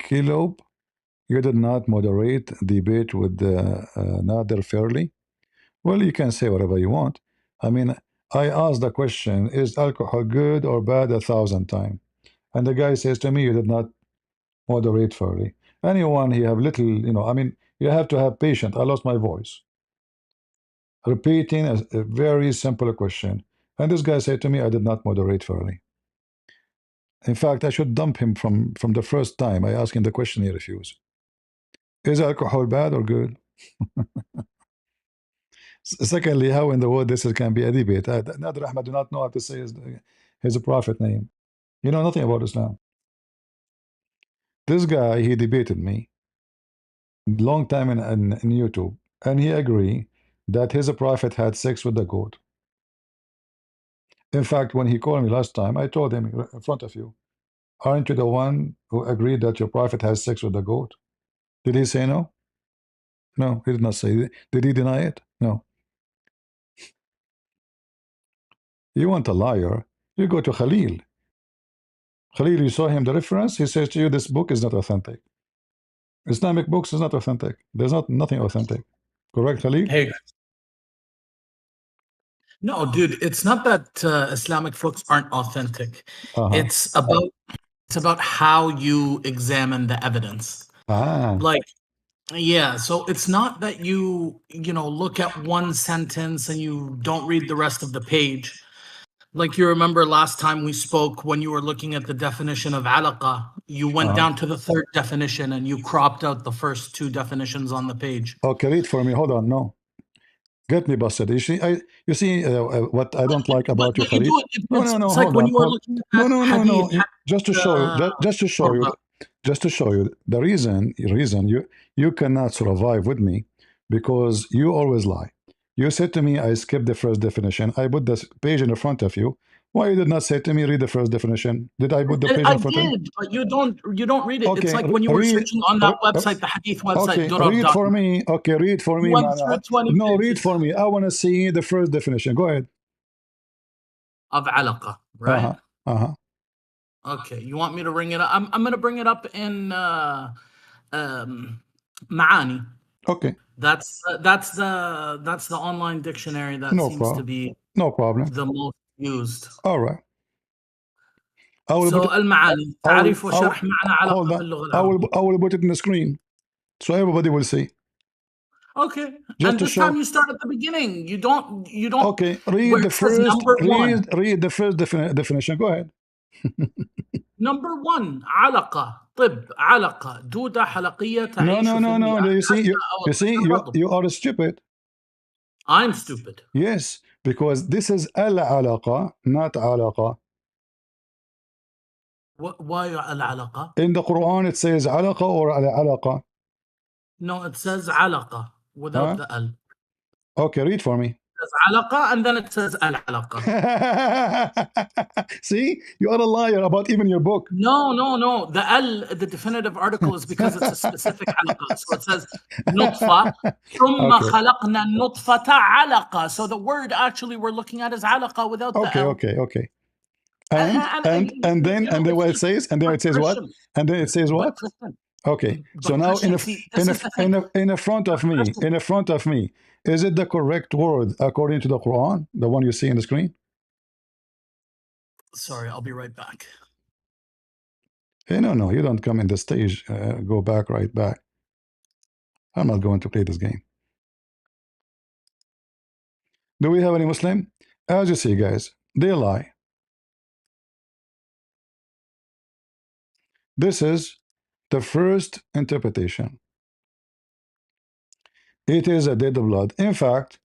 Kilob, you did not moderate debate with Nader fairly. Well, you can say whatever you want. I mean, I asked the question, is alcohol good or bad 1,000 times? And the guy says to me, you did not moderate fairly. Anyone he have little, I mean, you have to have patience. I lost my voice. Repeating a very simple question. And this guy said to me, I did not moderate fairly. In fact, I should dump him from the first time I asked him the question, he refused. Is alcohol bad or good? Secondly, how in the world this can be a debate? Nader Ahmed do not know how to say his prophet name. You know nothing about Islam. This guy, he debated me long time in YouTube, and he agreed that his prophet had sex with the goat. In fact, when he called me last time, I told him in front of you, aren't you the one who agreed that your prophet has sex with the goat? Did he say no? No, he did not say. Did he deny it? No. You want a liar? You go to Khalil. Khalil, you saw him the reference. He says to you, this book is not authentic. Islamic books is not authentic. There's nothing authentic. Correct, Khalil? Hey. No, dude, it's not that Islamic books aren't authentic. It's about how you examine the evidence. Like, yeah, so it's not that you look at one sentence and you don't read the rest of the page. Like, you remember last time we spoke, when you were looking at the definition of alaqa, you went down to the third definition and you cropped out the first two definitions on the page. Okay, read for me. Hold on. No. Get me busted. You see what I don't like about you, Khalid? No. It's like when you were looking at no. Just to show you, just to show you the reason you cannot survive with me, because you always lie. You said to me, I skipped the first definition. I put this page in front of you. Why you did not say to me, read the first definition? Did I put the page in front of you? I did, but you don't read it. Okay, it's like when you were searching on that website, the hadith website. Okay, read for me. Okay, read for me. No, read for me. I want to see the first definition. Go ahead. Of alaqa, right? Okay, you want me to bring it up? I'm going to bring it up in Ma'ani. Okay. That's the online dictionary that seems to be the most used. All right. So المعاني تعريف وشرح معنى علاقة باللغة العربية. I will put it in the screen so everybody will see. Okay. And this time you start at the beginning. You don't. Okay. Read the first. Read the first definition. Go ahead. Number 1, علقة طب علقة دودة حلقية تعيش في No. You are stupid. I'm stupid. Yes, because this is al-alaqa, not alaqa. Why al-alaqa? In the Quran it says alaqa or al-alaqa. No, it says alaqa without the al. Okay, read for me. It says alaqa and then it says al-alaqa. See, you are a liar about even your book. No. The definitive article is because it's a specific alaqa. So it says nutfa, ثم خلقنا النطفة علقة. So the word actually we're looking at is alaqa without the al. Okay. And then what it says, and then it says what? And then it says what? Okay. So now in front of me, is it the correct word according to the Quran, the one you see in the screen? Sorry, I'll be right back. Hey, no, you don't come in the stage. Go back, right back. I'm not going to play this game. Do we have any Muslim? As you see, guys, they lie. This is the first interpretation. It is a dead blood. In fact,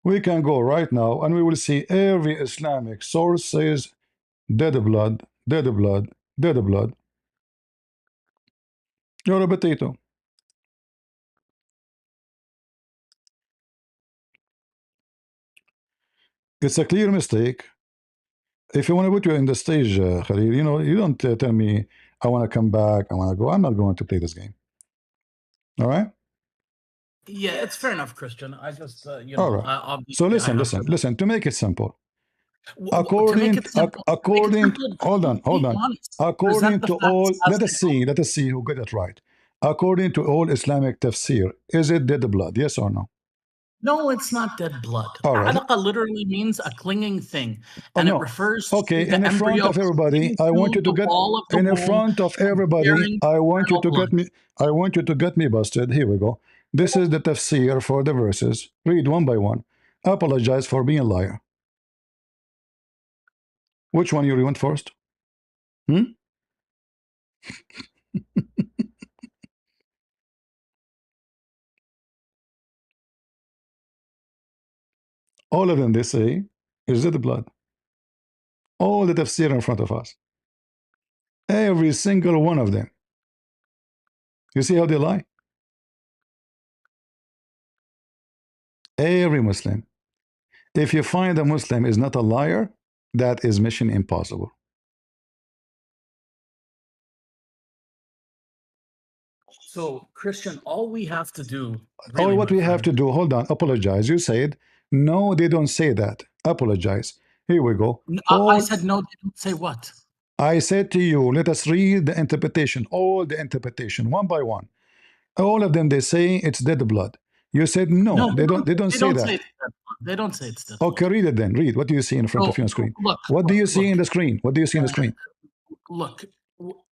we can go right now and we will see every Islamic source says dead blood, dead blood, dead blood. You're a potato. It's a clear mistake. If you want to put you in the stage, Khalil, you don't tell me, I want to come back, I want to go. I'm not going to play this game. All right? Yeah, it's fair enough, Christian. I just, all right. So listen. To make it simple, According, hold on. According the to facts all, as let us see who got it right. According to all Islamic tafsir, is it dead blood? Yes or no? No, it's not dead blood. All right. Alaqa literally means a clinging thing, and it refers to the in front embryo of everybody, I want you to get in front of everybody. I want you to get me. I want you to get me busted. Here we go. This is the tafsir for the verses. Read one by one. Apologize for being a liar. Which one you want first? All of them, they say, is it the blood? All the tafsir in front of us. Every single one of them. You see how they lie? Every Muslim. If you find a Muslim is not a liar, that is mission impossible. So, Christian, all we have to do. Really, all what we have to do, hold on, apologize. You said, no, they don't say that. Apologize. Here we go. I said, no, they don't say what? I said to you, let us read the interpretation, all the interpretation, one by one. All of them, they say it's dead blood. You said, no, they don't say that. They don't say it's dead blood. Okay, read it then. Read. What do you see in front of you on screen? What do you see in the screen? What do you see in the screen? Look,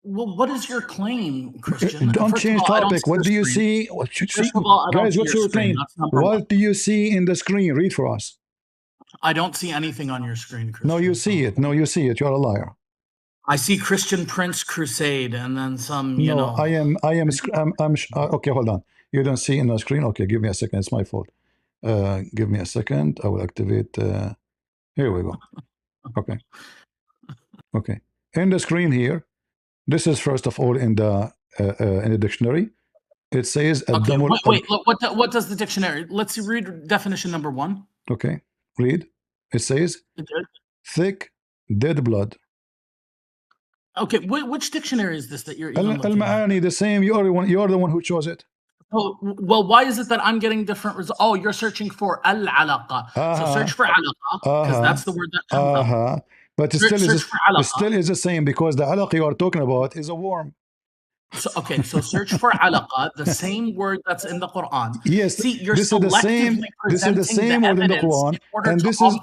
well, what is your claim, Christian? Don't change topic. What do you see? What you see? Guys, what's your claim? What do you see in the screen? Read for us. I don't see anything on your screen, Christian. No, you see it. No, you see it. You're a liar. I see Christian Prince Crusade and then some, you know. I'm okay, hold on. You don't see in the screen? Okay, give me a second. It's my fault. Give me a second. I will activate. Here we go. Okay. Okay. In the screen here, this is first of all in the dictionary. It says. Okay, wait. Look, what does the dictionary? Let's read definition number 1. Okay, read. It says thick, dead blood. Okay, which dictionary is this that you're even looking Al-Ma'ani, the same. You are the one who chose it. Oh, well, why is it that I'm getting different results? Oh, you're searching for al-alaqa. So search for alaqa, because that's the word that comes up. But it still is the same, because the alaqa you are talking about is a worm. So, okay, so search for alaqa, the same word that's in the Quran. Yes, see, you're this is the same. This is the same word in the Quran,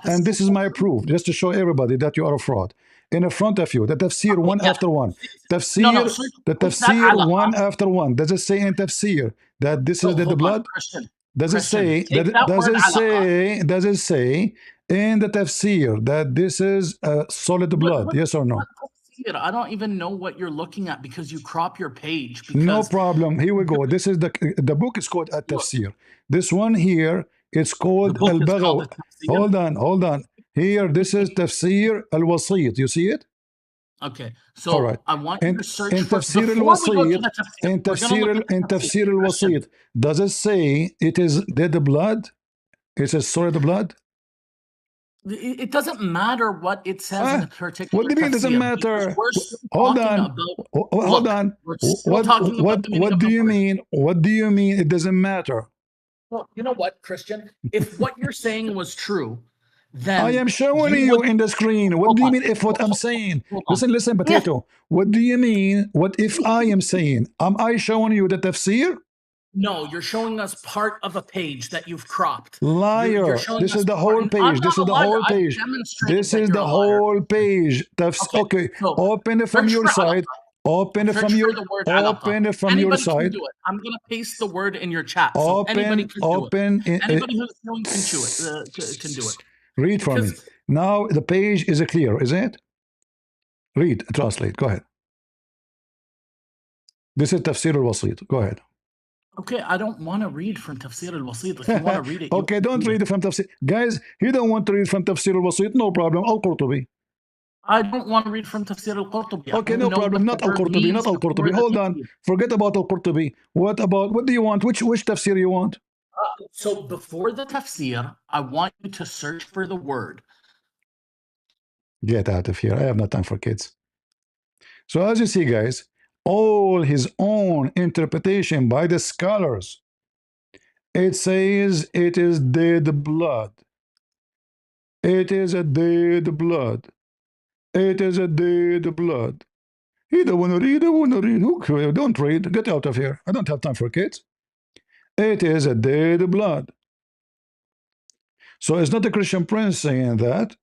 and this is my proof, just to show everybody that you are a fraud. In front of you, the tafsir one after one. Tafsir, the tafsir one after one. Does it say in tafsir that this is the blood? Does it say? Does it say in the tafsir that this is solid blood? Yes or no? I don't even know what you're looking at because you crop your page. No problem. Here we go. This is the book is called At-Tafsir. This one here, it's called Al-Baghawi. Hold on. Here, this is Tafsir Al-Wasit. You see it? Okay. So right. I want you to search in Tafsir Al-Wasit. In Tafsir Al-Wasit, does it say it is dead blood? It says solid blood? It doesn't matter what it says in a particular. What do you mean it doesn't matter? Hold on. What do you mean? What do you mean it doesn't matter? Well, you know what, Christian? If what you're saying was true, then I am showing you in the screen. What do you mean if what I'm saying? Listen, potato. What do you mean? What if I am saying? Am I showing you the tafsir? No, you're showing us part of a page that you've cropped. Liar. This is the whole page. This is the whole page. This is the whole page. Okay. Open it from your side. Open it from your side. I'm going to paste the word in your chat. So anybody can do it. Anybody who's doing can do it. Read for me. Now the page is clear, is it? Read, translate. Go ahead. This is Tafsir Al-Wasit. Go ahead. Okay, I don't want to read from Tafsir Al-Wasit. If you want to read it, okay, don't read it from Tafsir. Guys, you don't want to read from Tafsir Al-Wasit, no problem. Al-Qurtubi. I don't want to read from Tafsir Al-Qurtubi. Okay, no problem. Not Al-Qurtubi, not Al-Qurtubi. Hold on. Forget about Al-Qurtubi. What do you want? Which Tafsir you want? So before the Tafsir, I want you to search for the word. Get out of here. I have no time for kids. So as you see, guys, all his own interpretation by the scholars, it says it is dead blood. It is a dead blood. It is a dead blood. You don't want to read, I want to read. Who don't read? Get out of here. I don't have time for kids. It is a dead blood. So it's not a Christian Prince saying that.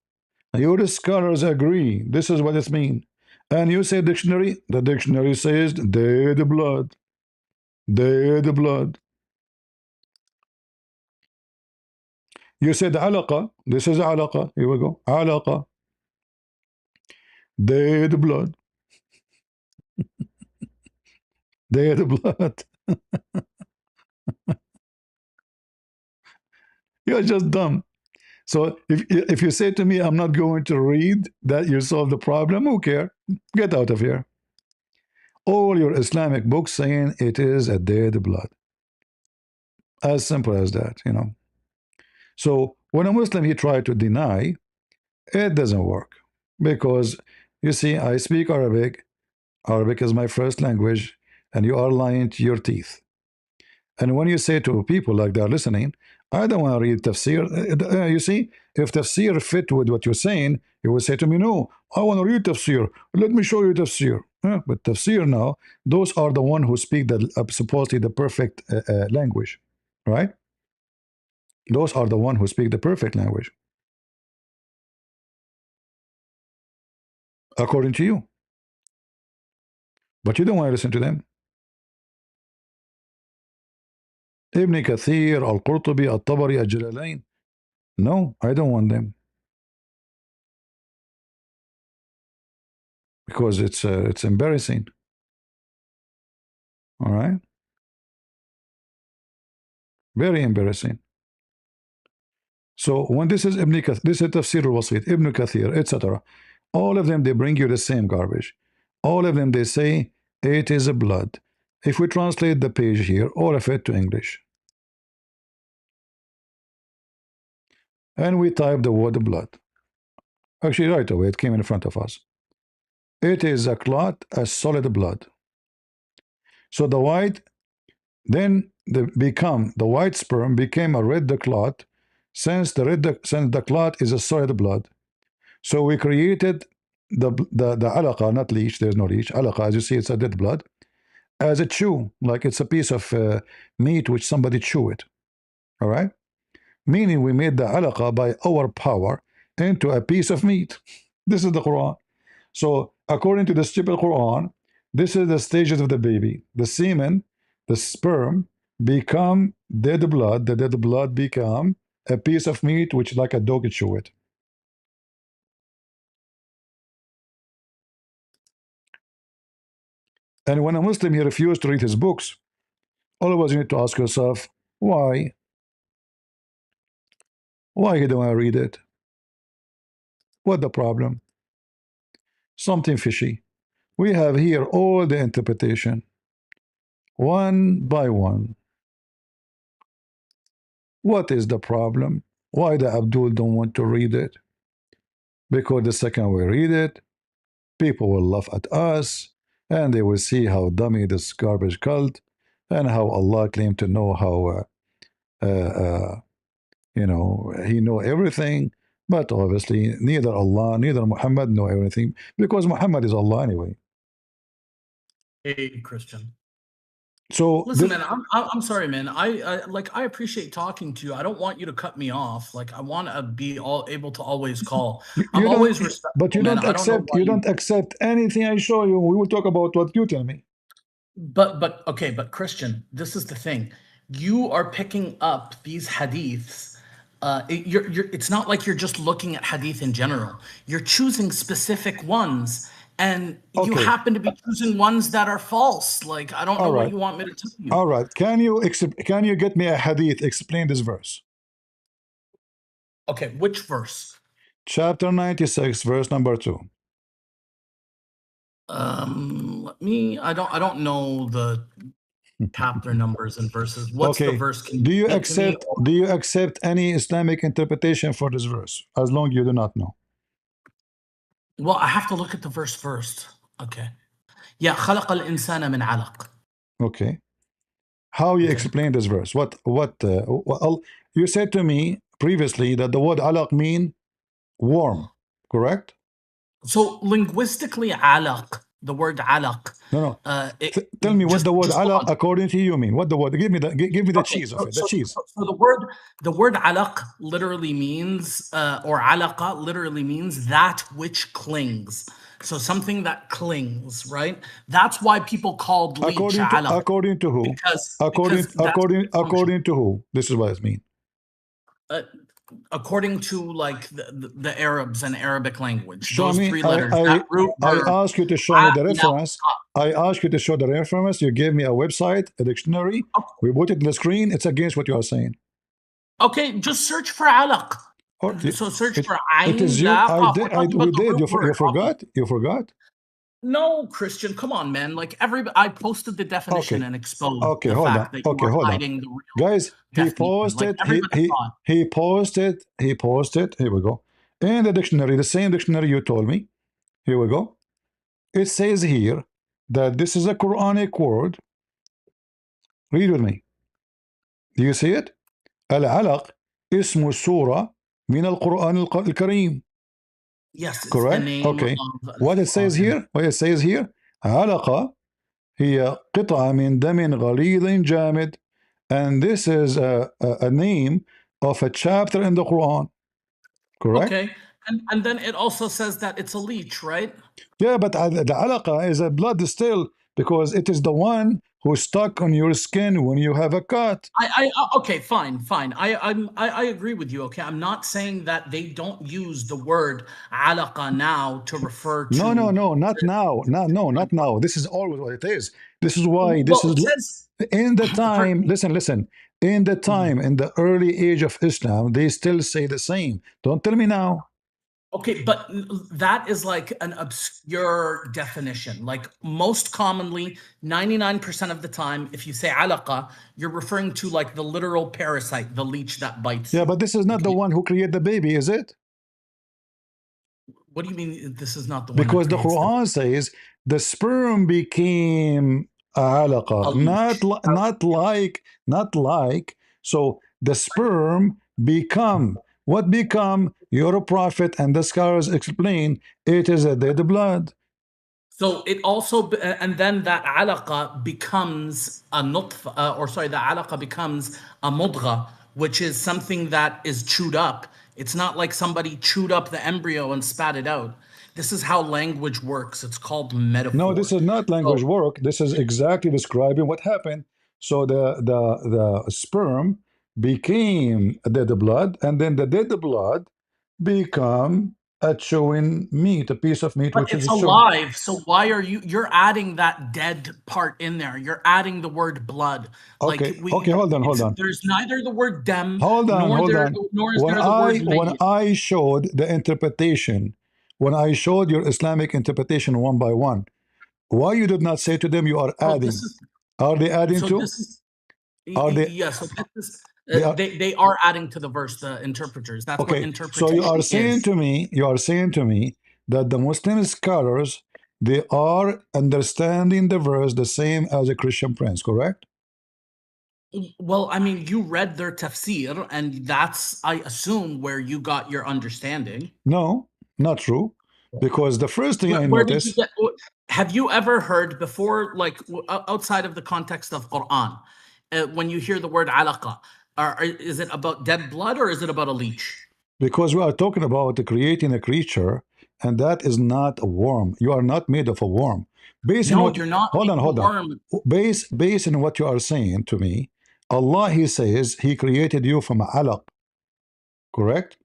Your scholars agree. This is what it means. And you say dictionary, the dictionary says dead blood. Dead blood. You said alaqa. This is alaqa. Here we go. Alaqa. Dead blood. Dead blood. You're just dumb. So if you say to me, I'm not going to read that you solve the problem, who care? Get out of here. All your Islamic books saying it is a dead blood. As simple as that, you know. So when a Muslim he try to deny, it doesn't work. Because you see, I speak Arabic. Arabic is my first language, and you are lying to your teeth. And when you say to people like they're listening, I don't want to read tafsir. You see, if tafsir fit with what you're saying, you will say to me, no, I want to read tafsir. Let me show you tafsir. But tafsir now, those are the one who speak the supposedly the perfect language, right? Those are the one who speak the perfect language, according to you. But you don't want to listen to them. Ibn Kathir, Al-Qurtubi, Al-Tabari, Al-Jalalain. No, I don't want them. Because it's embarrassing. All right? Very embarrassing. So when this is Ibn Kathir, this is Tafsir al-Wasit, Ibn Kathir, etc. All of them, they bring you the same garbage. All of them, they say, it is a blood. If we translate the page here, all of it to English, and we type the word blood. Actually, right away, it came in front of us. It is a clot, a solid blood. So the white, then the white sperm became a red clot, since the clot is a solid blood. So we created the alaqa, not leech. There's no leech. Alaqa, as you see, it's a dead blood, as a chew, like it's a piece of meat which somebody chew it. All right, meaning we made the alaqa by our power into a piece of meat. This is the Quran. So according to the stupid Quran, this is the stages of the baby. The semen, the sperm become dead blood. The dead blood become a piece of meat which like a dog chew it. And when a Muslim he refused to read his books, always you need to ask yourself, why? Why he don't want to read it? What the problem? Something fishy. We have here all the interpretation, one by one. What is the problem? Why the Abdul don't want to read it? Because the second we read it, people will laugh at us, and they will see how dummy this garbage cult, and how Allah claimed to know how you know, he know everything, but obviously neither Allah, neither Muhammad know everything, because Muhammad is Allah anyway. Hey, Christian. So listen, man, I'm sorry, man. I appreciate talking to you. I don't want you to cut me off. Like I want to be able to always call. I'm always respectful. But you don't accept. You don't accept anything I show you. We will talk about what you tell me. But okay, but Christian, this is the thing. You are picking up these hadiths. It's not like you're just looking at hadith in general. You're choosing specific ones, and you happen to be choosing ones that are false. Like I don't know what you want me to tell you. All right, can you get me a hadith? Explain this verse. Okay, which verse? Chapter 96, verse number 2. Let me. I don't know the chapter numbers and verses. What's the verse? Do you accept any Islamic interpretation for this verse? As long as you do not know. Well, I have to look at the verse first. Okay. Yeah, خلق الإنسان من علق. Okay. How you explain this verse? What you said to me previously that the word alaq mean worm, correct? So linguistically, alaq, the word alaq. No. Tell me what the word alaq according to you mean. What the word? Give me the cheese of it. The cheese. So the word alaq literally means, or alaqa literally means that which clings. So something that clings, right? That's why people called leech alaq. According to who? According to who? This is what it means. According to like the Arabs and Arabic language, show those me, 3 letters. I ask you to show me the reference. I ask you to show the reference. You gave me a website, a dictionary. Okay. We put it in the screen. It's against what you are saying. Okay, just search for alaq. So search for ayn. It is you. We did. You forgot? You forgot? No, Christian, come on, man. Like I posted the definition and exposed the fact that you are hiding the real. Guys, he posted. He posted. Here we go. In the dictionary, the same dictionary you told me. Here we go. It says here that this is a Quranic word. Read with me. Do you see it? Al-alaq ismu surah min al-Quran al-Kareem. Yes, correct. Okay. What it says here? What it says here? علقة هي قطعة من دم غليظ جامد, and this is a name of a chapter in the Quran. Correct. Okay. And then it also says that it's a leech, right? Yeah, but the alaqa is a blood still, because it is the one who's stuck on your skin when you have a cut. Okay, fine. I agree with you. Okay, I'm not saying that they don't use the word alaqa now to refer to. No, not now. Not now. This is always what it is. This is why in the time. Listen. In the time, in the early age of Islam, they still say the same. Don't tell me now. Okay, but that is like an obscure definition. Like most commonly, 99% of the time, if you say alaqa, you're referring to like the literal parasite, the leech that bites. Yeah, but this is not the one who created the baby, is it? What do you mean this is not the one? Because the Quran says the sperm became alaqa, not like. So the sperm become. What become? You're a prophet, and the scholars explain it is a dead blood. So it also, and then that alaqa becomes a nutfa, the alaqa becomes a mudgha, which is something that is chewed up. It's not like somebody chewed up the embryo and spat it out. This is how language works. It's called metaphor. No, this is not language work. This is exactly describing what happened. So the sperm became a dead blood, and then the dead blood become a chewing meat, a piece of meat. But which it's is alive. So why are you're adding that dead part in there? You're adding the word blood. Okay, like hold on. There's neither the word dem. Hold on. Nor is there the word when I showed the interpretation, when I showed your Islamic interpretation one by one, why you did not say to them you are adding? Are they adding to? Are they? Yes. So they are adding to the verse, the interpreters. That's what interpretation is. So you are saying to me that the Muslim scholars, they are understanding the verse the same as a Christian prince, correct? Well, I mean, you read their tafsir, and that's, I assume, where you got your understanding. No, not true. Because the first thing I noticed... Have you ever heard before, like, outside of the context of Quran, when you hear the word alaqa, is it about dead blood or is it about a leech? Because we are talking about creating a creature, and that is not a worm. You are not made of a worm. You're not. Hold on. Based on what you are saying to me, Allah, He says He created you from alaq. Correct?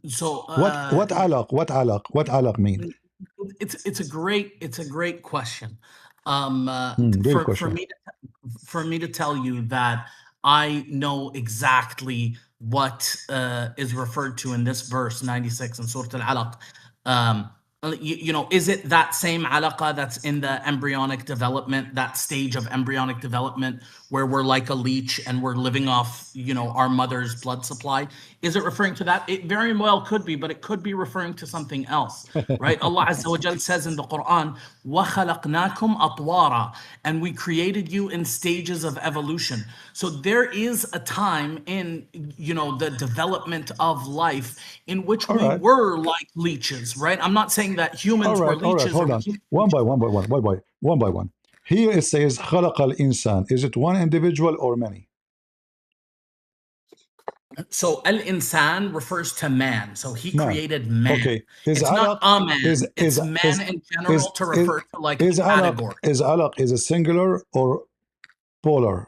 So what alaq? What alaq mean? It's a great question. For me to tell you that I know exactly what is referred to in this verse 96 in Surah Al-Alaq. is it that same alaqa that's in the embryonic development, that stage of embryonic development where we're like a leech and we're living off, our mother's blood supply? Is it referring to that? It very well could be, but it could be referring to something else, right? Allah Azza wa Jal says in the Quran, وَخَلَقْنَاكُمْ أَطْوَارًا, and we created you in stages of evolution. So there is a time in, the development of life in which we were like leeches, right? I'm not saying that humans were leeches. Hold on. One by one. Here it says خَلَقَ الْإِنسان. Is it one individual or many? So al-insan refers to man. So he created man. Okay. It's not a man. It's man in general to refer to like a category. Is a singular or plural?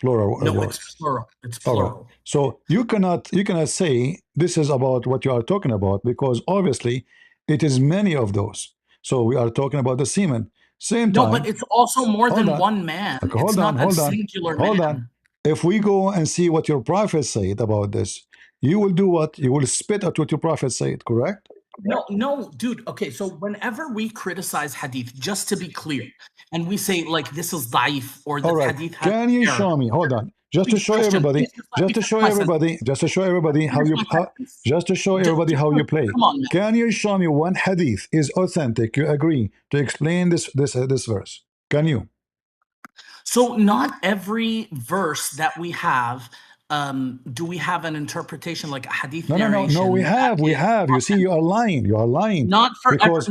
No, it's plural. It's plural. So you cannot say this is about what you are talking about, because obviously it is many of those. So we are talking about the semen. Same time. No, but it's also more than one man. Okay, it's not a singular man. Hold on. If we go and see what your prophet said about this, you will do what? You will spit at what your prophet said, correct? No, dude. Okay, so whenever we criticize hadith, just to be clear, and we say like this is da'if or the hadith has can you show me? Hold on. Just to show everybody how you play. Can you show me one hadith is authentic? You agree to explain this verse? Can you? So not every verse that we have, do we have an interpretation like a hadith narration? No, we have. You see, you are lying. Not for every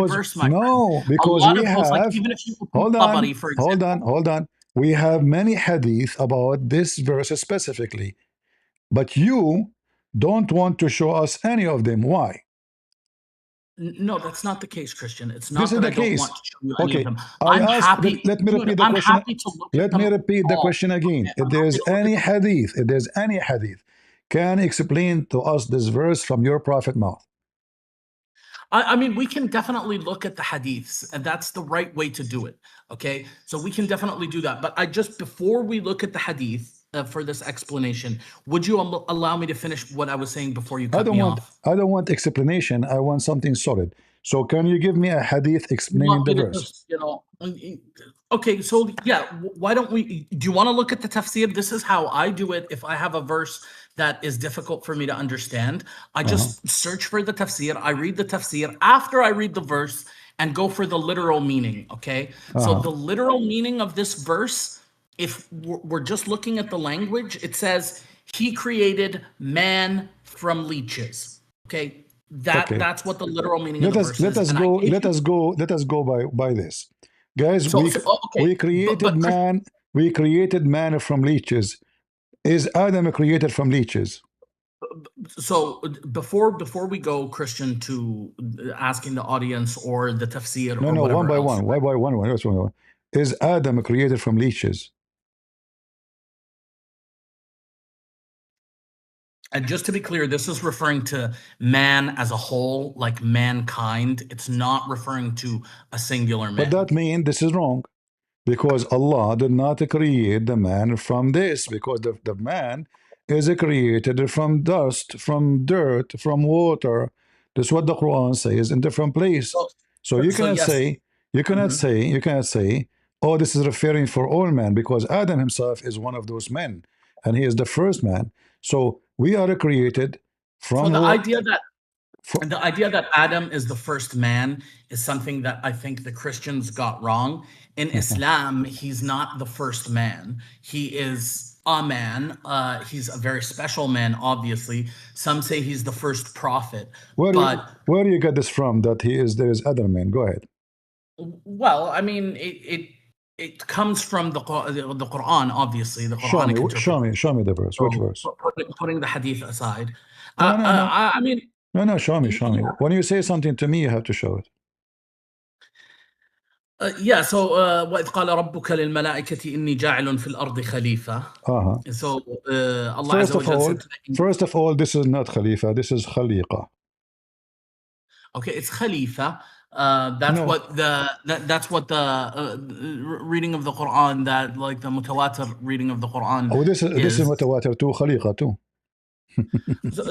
verse, my friend. Because we have, like, even if you hold on. We have many hadith about this verse specifically, but you don't want to show us any of them. Why? No, that's not the case, Christian. It's not that the I case. Don't want to show you any of them. Let me repeat the question. Let me repeat the question again. If there's any hadith, can explain to us this verse from your prophet mouth? I mean, we can definitely look at the hadiths, and that's the right way to do it. Okay, so we can definitely do that. But before we look at the hadith for this explanation, would you allow me to finish what I was saying before you cut me off? I don't want explanation. I want something solid. So can you give me a hadith explaining the verse? Okay, so yeah, why don't we? Do you want to look at the tafsir? This is how I do it. If I have a verse that is difficult for me to understand, I just search for the tafsir. I read the tafsir after I read the verse and go for the literal meaning. Okay, so the literal meaning of this verse, if we're just looking at the language, it says he created man from leeches. Okay, that's what the literal meaning of the verse is. Let us go by this, guys. We created man. We created man from leeches. Is Adam created from leeches? So before we go, Christian, to asking the audience or the tafsir, one by one. Is Adam created from leeches? And just to be clear, this is referring to man as a whole, like mankind. It's not referring to a singular man. But that means this is wrong, because Allah did not create the man from this, because the man is created from dust, from dirt, from water. That's what the Quran says in different places. So you cannot say, oh, this is referring for all men, because Adam himself is one of those men, and he is the first man. So we are created from the idea that Adam is the first man is something that I think the Christians got wrong. In Islam, he's not the first man. He is a man. He's a very special man, obviously. Some say he's the first prophet. Where do you get this from, that there is other men? Go ahead. Well, I mean, it comes from the Quran, obviously. The Quran. Show me the verse. Which verse? Putting the hadith aside. No, show me. When you say something to me, you have to show it. So وَإِذْ قَالَ رَبُّكَ لِلْمَلَائِكَةِ إِنِّي جَاعِلٌ فِي الْأَرْضِ خَلِيفَةً. So Allah Azza wa Jalla said, first of all, this is not Khalifa, this is Khaliqa. Okay, it's Khalifa. That's what the reading of the Quran, that like the mutawatir reading of the Quran. Oh, this is mutawatir too, Khaliqa too.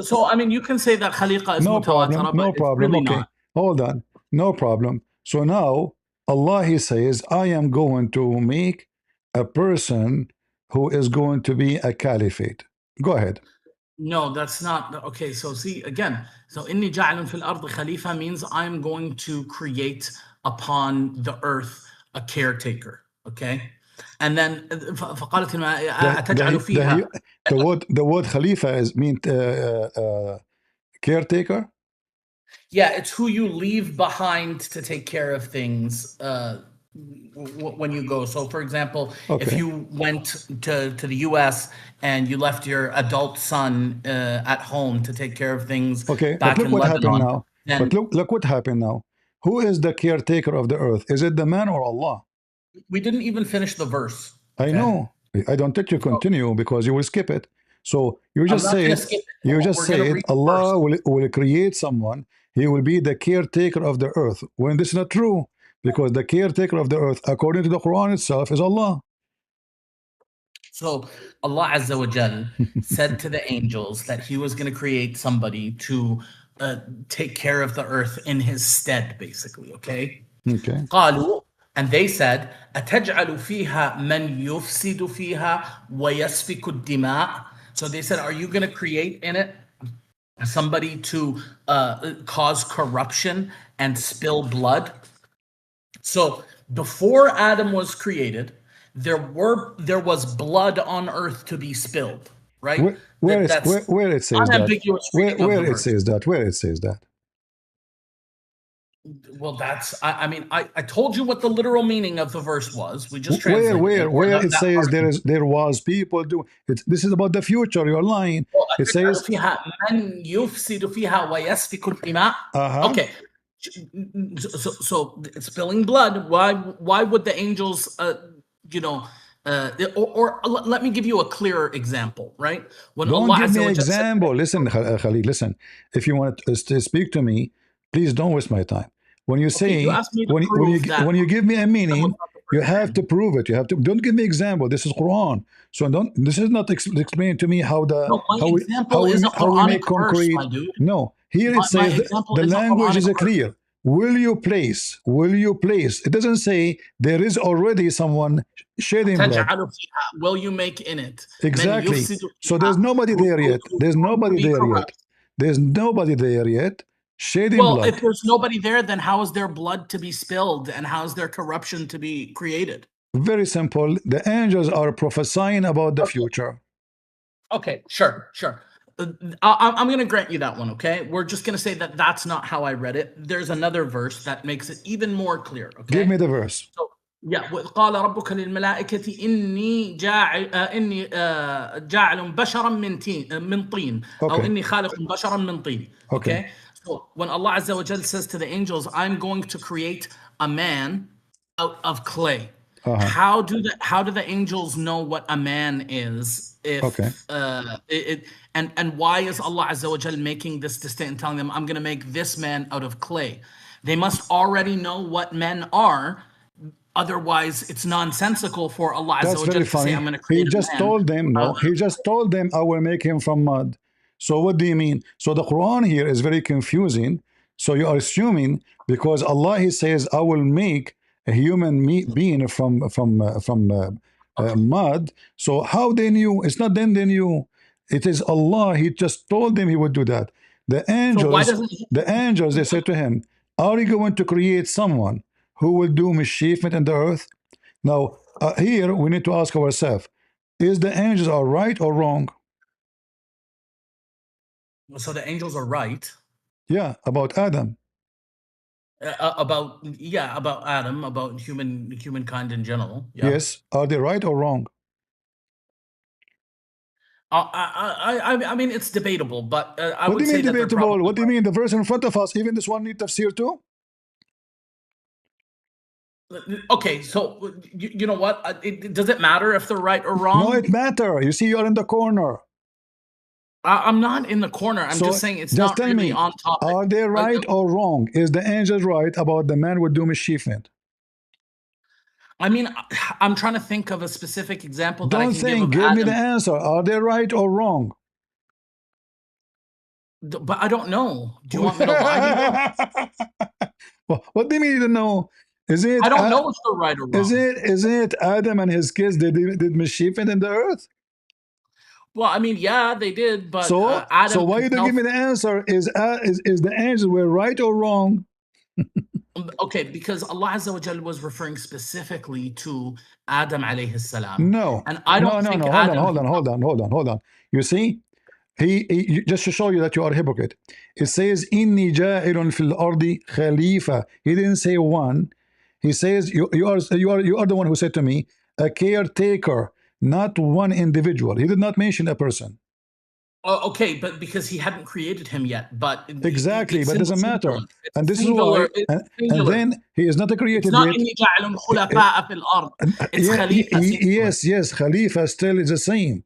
So I mean, you can say that Khaliqa is mutawatir. No problem. Okay, hold on. No problem. So now Allah, He says, I am going to make a person who is going to be a caliphate. Go ahead. No, that's not okay. So see again. So inni ja'alun fil ard khalifa means I'm going to create upon the earth a caretaker. Okay, and then فقالت أتجعل فيها. The word khalifa is mean caretaker. Yeah, it's who you leave behind to take care of things when you go. So, for example, if you went to the U.S. and you left your adult son at home to take care of things back in Lebanon, now. But look what happened now. Who is the caretaker of the earth? Is it the man or Allah? We didn't even finish the verse. Okay? I know. I don't let you continue because you will skip it. So you just say Allah will create someone. He will be the caretaker of the earth. When this is not true, because the caretaker of the earth, according to the Quran itself, is Allah. So Allah Azza wa Jal said to the angels that He was going to create somebody to take care of the earth in His stead, basically. Okay. Okay. قالوا, and they said, أتجعل فيها من يفسد فيها ويسفك الدماء. So they said, are you going to create in it somebody to cause corruption and spill blood? So before Adam was created, there was blood on earth to be spilled, right? Where it says that? Where it says that? Where it says that? Well, that's I mean I told you what the literal meaning of the verse was. We just translated where it says there was people do it. This is about the future. You're lying. Well, it says okay. So spilling blood. Why would the angels or let me give you a clearer example, right? When don't Allah give me an example. Listen, Khalid, listen. If you want to speak to me, please don't waste my time. When you say when you give me a meaning, you have to prove it. You have to. Don't give me example. This is Quran. So don't. This is not explain to me how we make concrete. No, here it says the language is clear. Will you place? It doesn't say there is already someone shedding blood. Will you make in it? Exactly. So there's nobody there yet. There's nobody there yet. Shedding blood. If there's nobody there, then how is there blood to be spilled and how is there corruption to be created? Very simple. The angels are prophesying about the future. Okay, sure. I'm going to grant you that one, okay? We're just going to say that that's not how I read it. There's another verse that makes it even more clear, okay? Give me the verse. So, yeah, قال ربك للملائكة إني جاعل بشرا من طين أو إني خالق بشرا من طين. Okay? So when Allah Azza wa Jal says to the angels, I'm going to create a man out of clay. How do the angels know what a man is? And why is Allah Azza wa Jal making this distinction and telling them, I'm going to make this man out of clay? They must already know what men are. Otherwise, it's nonsensical for Allah Azza wa Jal to say, I'm going to create a man. He just told them, I will make him from mud. So what do you mean? So the Quran here is very confusing. So you are assuming because Allah, He says, I will make a human being from mud. So how they knew? It's not them they knew. It is Allah. He just told them He would do that. The angels, they said to Him, are you going to create someone who will do mischief in the earth? Now, here we need to ask ourselves, is the angels are right or wrong? So the angels are right. Yeah, about Adam. About Adam, about humankind in general. Yeah. Yes, are they right or wrong? I mean, it's debatable, but I would say that debatable? What do you mean? The verse in front of us, even this one need tafsir too? Okay, so you know what? Does it matter if they're right or wrong? No, it matters. You see, you're in the corner. I'm not in the corner. I'm just saying it's not really on topic. Are they right or wrong? Is the angel right about the man would do mischief in? I mean, I'm trying to think of a specific example. Don't think. Give me the answer. Are they right or wrong? But I don't know. Do you want me to lie to you? What do you mean you don't know? Is it? I don't know if they're right or wrong. Is it Adam and his kids did mischief in the earth? Well, I mean, yeah, they did, but so Adam. Why you don't give me the answer? Is the angels were right or wrong? Okay, because Allah Azza wa Jal was referring specifically to Adam alayhi salam. No, and I don't think hold on. You see, he just to show you that you are a hypocrite. It says inni ja'ilun fil ardi khalifa. He didn't say one. He says you are the one who said to me a caretaker, not one individual. He did not mention a person. Oh, okay, but because he hadn't created him yet, but exactly, but it doesn't matter. And this is why, and then he is not a created. It's not inni ja'ilun khulafa'a fil ard. It's khalifa. Yes, khalifa still is the same.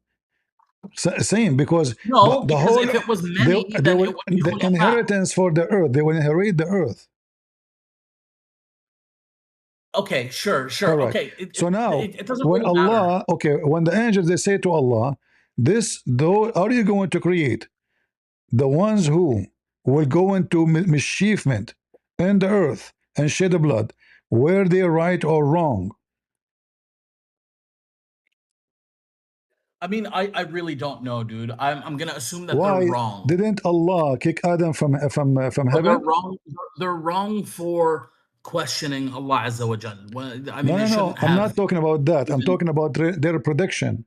Same, because no, because whole, if it was many, then it would be the inheritance for the earth, they will inherit the earth. Okay, sure. Right. Okay. So now, when really Allah, when the angels they say to Allah, this though are you going to create the ones who will go into mischiefment in the earth and shed the blood, were they right or wrong? I mean, I really don't know, dude. I'm gonna assume that they're wrong. Didn't Allah kick Adam from heaven? They're wrong. They're wrong for questioning Allah Azza wa Jal. I mean, no. I'm not talking about that. I'm talking about their prediction.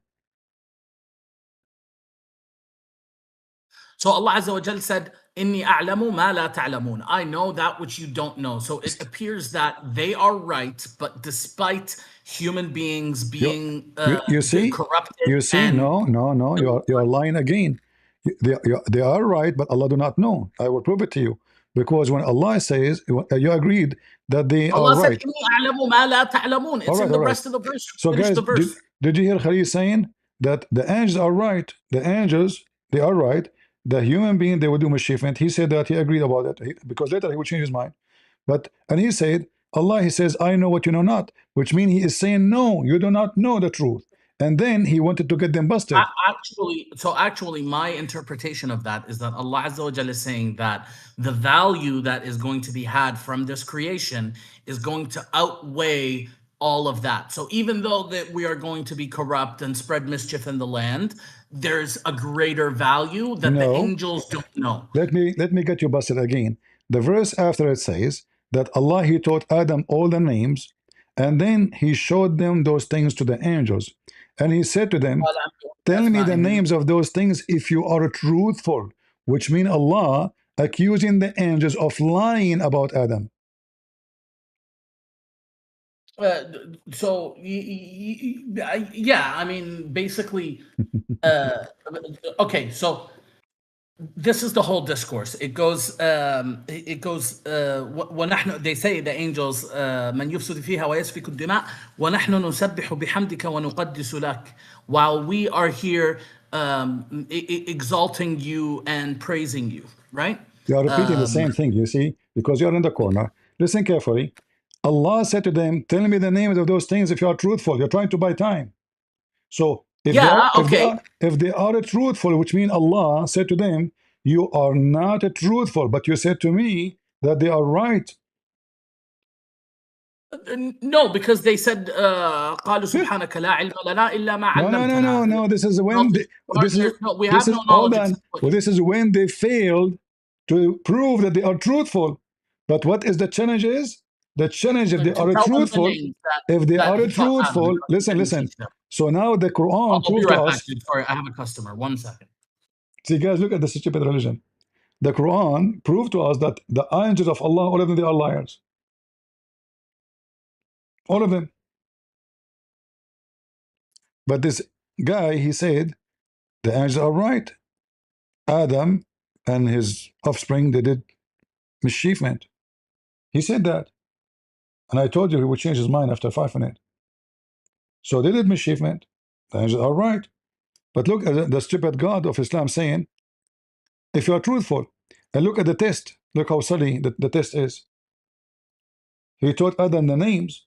So Allah Azza wa Jal said, "Inni a'lamu ma la ta'lamun." I know that which you don't know. So it appears that they are right, but despite human beings being you see corrupted, you see, no, you are lying again. They are right, but Allah do not know. I will prove it to you, because when Allah says, you agreed that they Allah are right. Said, Inni a'lamu ma la ta'lamun. It's in the rest of the verse. So guys, did you hear Khalil saying that the angels are right? The angels, they are right. The human being, they will do mischievement. He said that he agreed about it, because later he will change his mind. And he said, Allah, he says, I know what you know not, which means he is saying, no, you do not know the truth. And then he wanted to get them busted. Actually, my interpretation of that is that Allah Azza wa Jalla is saying that the value that is going to be had from this creation is going to outweigh all of that. So even though that we are going to be corrupt and spread mischief in the land, there's a greater value that the angels don't know. Let me get you busted again. The verse after it says that Allah, he taught Adam all the names, and then he showed them those things to the angels, and he said to them, tell me the names of those things if you are truthful, which means Allah accusing the angels of lying about Adam. Yeah, I mean, basically, okay, so this is the whole discourse. It goes, ونحن, they say, the angels, من يفسد فيها ويسفك الدماء ونحن نسبح بحمدك ونقدس لك, while we are here exalting you and praising you, right? You are repeating the same thing, you see, because you're in the corner. Listen carefully. Allah said to them, tell me the names of those things if you are truthful. You're trying to buy time. So if they are truthful, which means Allah said to them, you are not truthful, but you said to me that they are right. No, because they said قالوا سبحانك لا علم لنا إلا ما علمتنا. No. This is when this is when they failed to prove that they are truthful. But what is the challenge is? The challenge, if they are truthful, listen. So now the Quran proved to us. Sorry, I have a customer. 1 second. See, guys, look at this stupid religion. The Quran proved to us that the angels of Allah, all of them, they are liars. All of them. But this guy, he said, the angels are right. Adam and his offspring, they did mischievement. He said that. And I told you he would change his mind after 5 minutes. So they did mischievement. The angels are right. But look at the stupid God of Islam saying, if you are truthful, and look at the test, look how silly the test is. He taught Adam the names,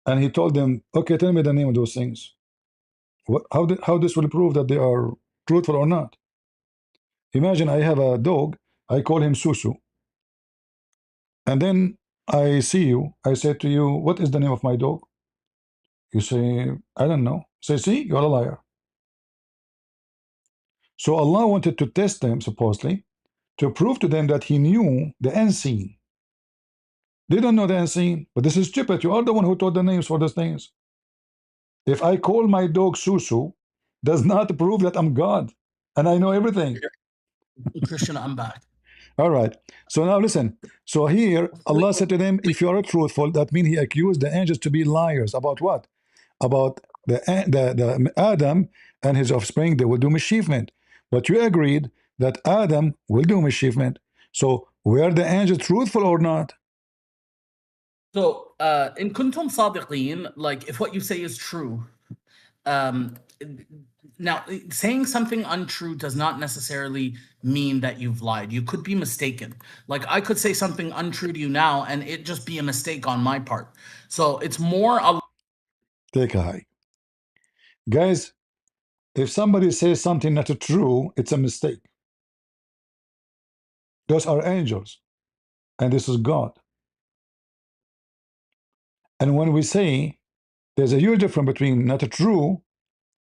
and he told them, okay, tell me the name of those things. How this will prove that they are truthful or not? Imagine I have a dog, I call him Susu. And then I see you, I say to you, what is the name of my dog? You say, I don't know. Say, see, you're a liar. So Allah wanted to test them, supposedly, to prove to them that He knew the unseen. They don't know the unseen, but this is stupid. You are the one who taught the names for those things. If I call my dog Susu, does not prove that I'm God and I know everything. Christian, I'm back. All right. So now listen. So here, Allah said to them, if you are truthful, that means He accused the angels to be liars. About what? About the Adam and his offspring, they will do mischievement. But you agreed that Adam will do mischievement. So were the angels truthful or not? So in kuntum sadiqeen, like if what you say is true, now saying something untrue does not necessarily mean that you've lied. You could be mistaken. Like I could say something untrue to you now and it just be a mistake on my part. So it's more take a high. Guys, if somebody says something not true, it's a mistake. Those are angels, and this is God. And when we say there's a huge difference between not true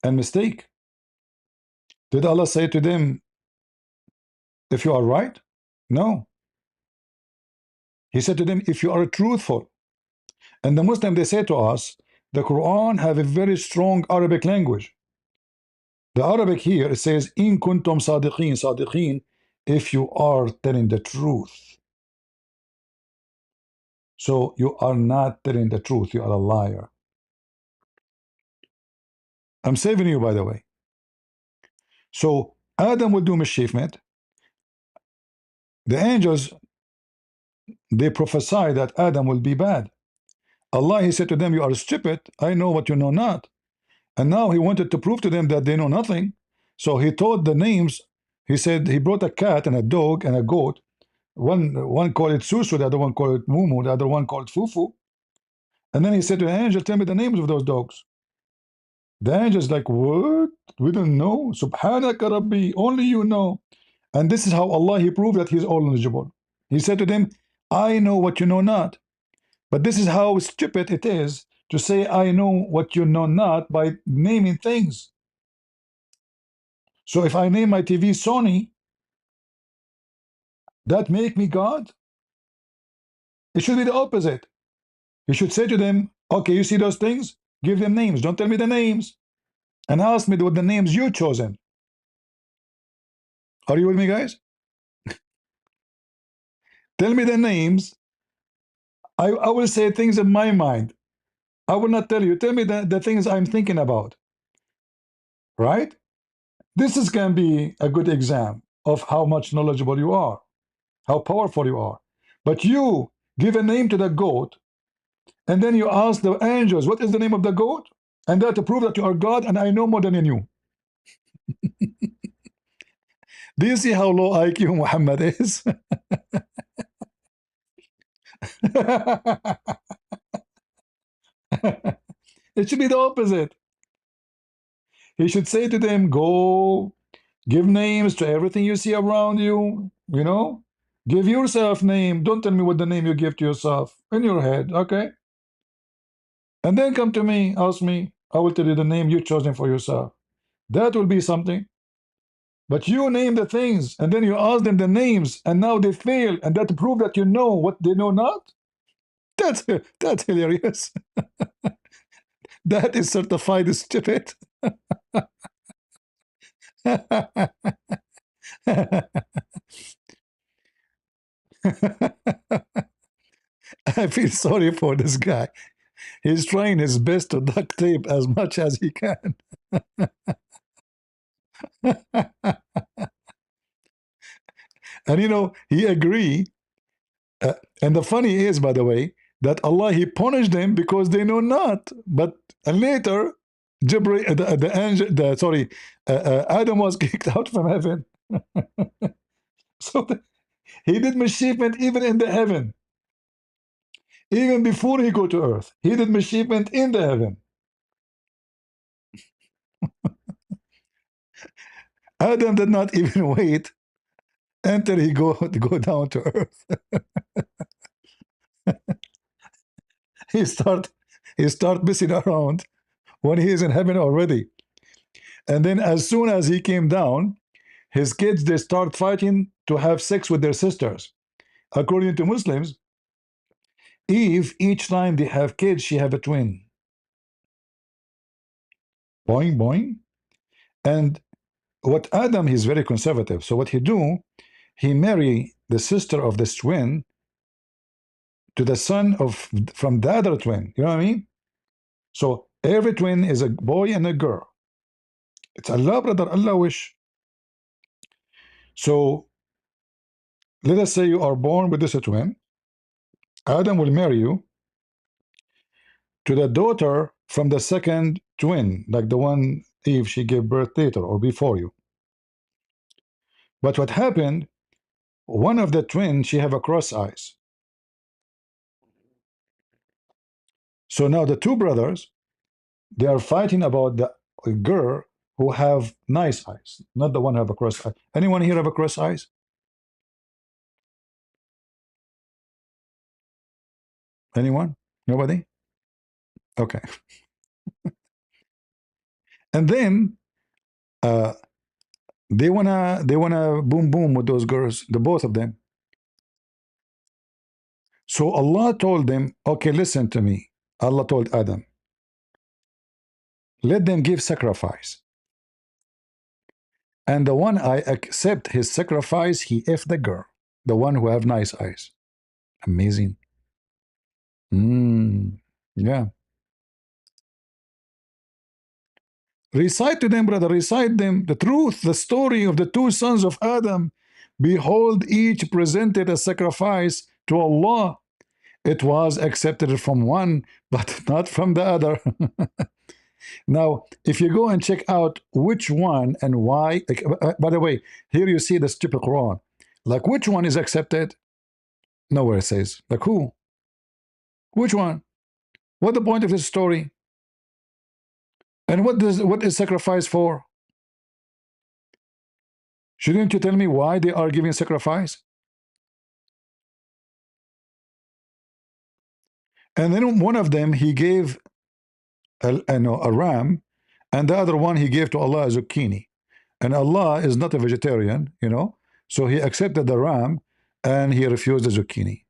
and mistake, did Allah say to them, if you are right? No. He said to them, if you are truthful. And the Muslim, they say to us, the Quran have a very strong Arabic language. The Arabic here, it says, in kuntum sadiqeen, sadiqeen, if you are telling the truth. So you are not telling the truth, you are a liar. I'm saving you, by the way. So Adam will do mischievement. The angels, they prophesy that Adam will be bad. Allah, He said to them, you are stupid, I know what you know not. And now He wanted to prove to them that they know nothing. So He taught the names. He said He brought a cat and a dog and a goat. One called it Susu, the other one called it Mumu, the other one called Fufu. And then He said to the angel, tell me the names of those dogs. The angel's like, what? We don't know. Subhanaka Rabbi, only you know. And this is how Allah, He proved that He's all knowledgeable. He said to them, I know what you know not. But this is how stupid it is to say, I know what you know not by naming things. So if I name my TV Sony, that make me God? It should be the opposite. You should say to them, okay, you see those things? Give them names. Don't tell me the names. And ask me what the names you chosen. Are you with me, guys? Tell me the names. I will say things in my mind. I will not tell you. Tell me the things I'm thinking about. Right? This is can be a good exam of how much knowledgeable you are, how powerful you are. But you give a name to the goat, and then you ask the angels, what is the name of the goat? And that to prove that you are God and I know more than you. Do you see how low IQ Muhammad is? It should be the opposite. He should say to them, go give names to everything you see around you, you know? Give yourself name. Don't tell me what the name you give to yourself in your head, okay? And then come to me, ask me. I will tell you the name you chosen for yourself. That will be something. But you name the things, and then you ask them the names, and now they fail, and that prove that you know what they know not. That's hilarious. That is certified stupid. I feel sorry for this guy. He's trying his best to duct tape as much as he can. And you know, he agree. And the funny is, by the way, that Allah, He punished them because they know not. But and later, Jibril, the angel, Adam was kicked out from heaven. So he did mischievement even in the heaven. Even before he go to earth, he did mischievement in the heaven. Adam did not even wait until he go down to earth. he start he start messing around when he is in heaven already. And then as soon as he came down, his kids, they start fighting to have sex with their sisters. According to Muslims, Eve, each time they have kids, she have a twin. Boing, boing. And what Adam, he's very conservative. So what he do, he marry the sister of this twin to the son of from the other twin. You know what I mean? So every twin is a boy and a girl. It's Allah, brother, Allah wish. So let us say you are born with this twin. Adam will marry you to the daughter from the second twin, like the one Eve she gave birth later or before you. But what happened? One of the twins she have a cross eyes. So now the two brothers, they are fighting about the girl who have nice eyes, not the one who have a cross eye. Anyone here have a cross eyes? Anyone? Nobody? Okay. And then uh, they wanna boom boom with those girls, the both of them. So Allah told them, okay, listen to me. Allah told Adam, let them give sacrifice. And the one I accept his sacrifice, he F the girl, the one who have nice eyes. Amazing. Yeah. Recite to them, brother, recite them the truth, the story of the two sons of Adam. Behold, each presented a sacrifice to Allah. It was accepted from one, but not from the other. Now, if you go and check out which one and why, by the way, here you see the stupid Quran. Like, which one is accepted? Nowhere it says. Like, who? Which one? What the point of this story? And what is sacrifice for? Shouldn't you tell me why they are giving sacrifice? And then one of them he gave a ram, and the other one he gave to Allah a zucchini. And Allah is not a vegetarian, so he accepted the ram and he refused the zucchini.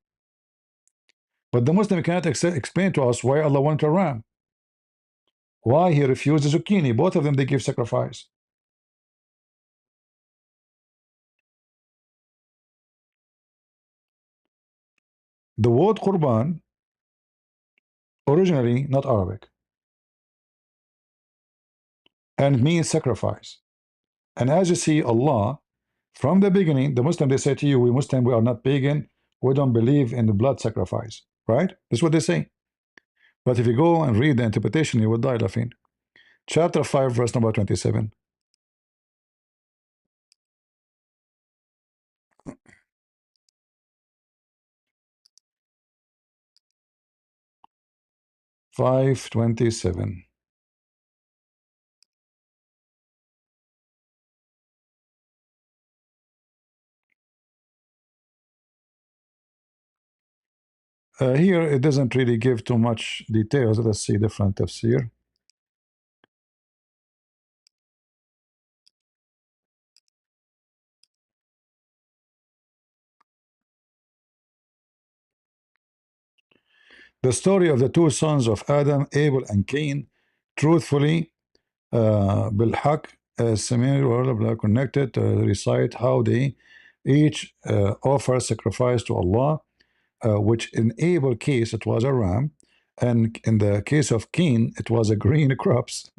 But the Muslim cannot explain to us why Allah wanted a ram, why he refused the zucchini. Both of them, they give sacrifice. The word Qurban, originally not Arabic, and means sacrifice. And as you see, Allah, from the beginning, the Muslim, they say to you, we Muslim, we are not pagan, we don't believe in the blood sacrifice, right? That's what they say. But if you go and read the interpretation, you will die laughing. Chapter 5, verse number 27. Five 27. Here it doesn't really give too much details. Let's see different tafsir. The story of the two sons of Adam, Abel and Cain, truthfully, بالحق, similar connected, recite how they each offer sacrifice to Allah, which in Abel case it was a ram, and in the case of Cain it was a green crops.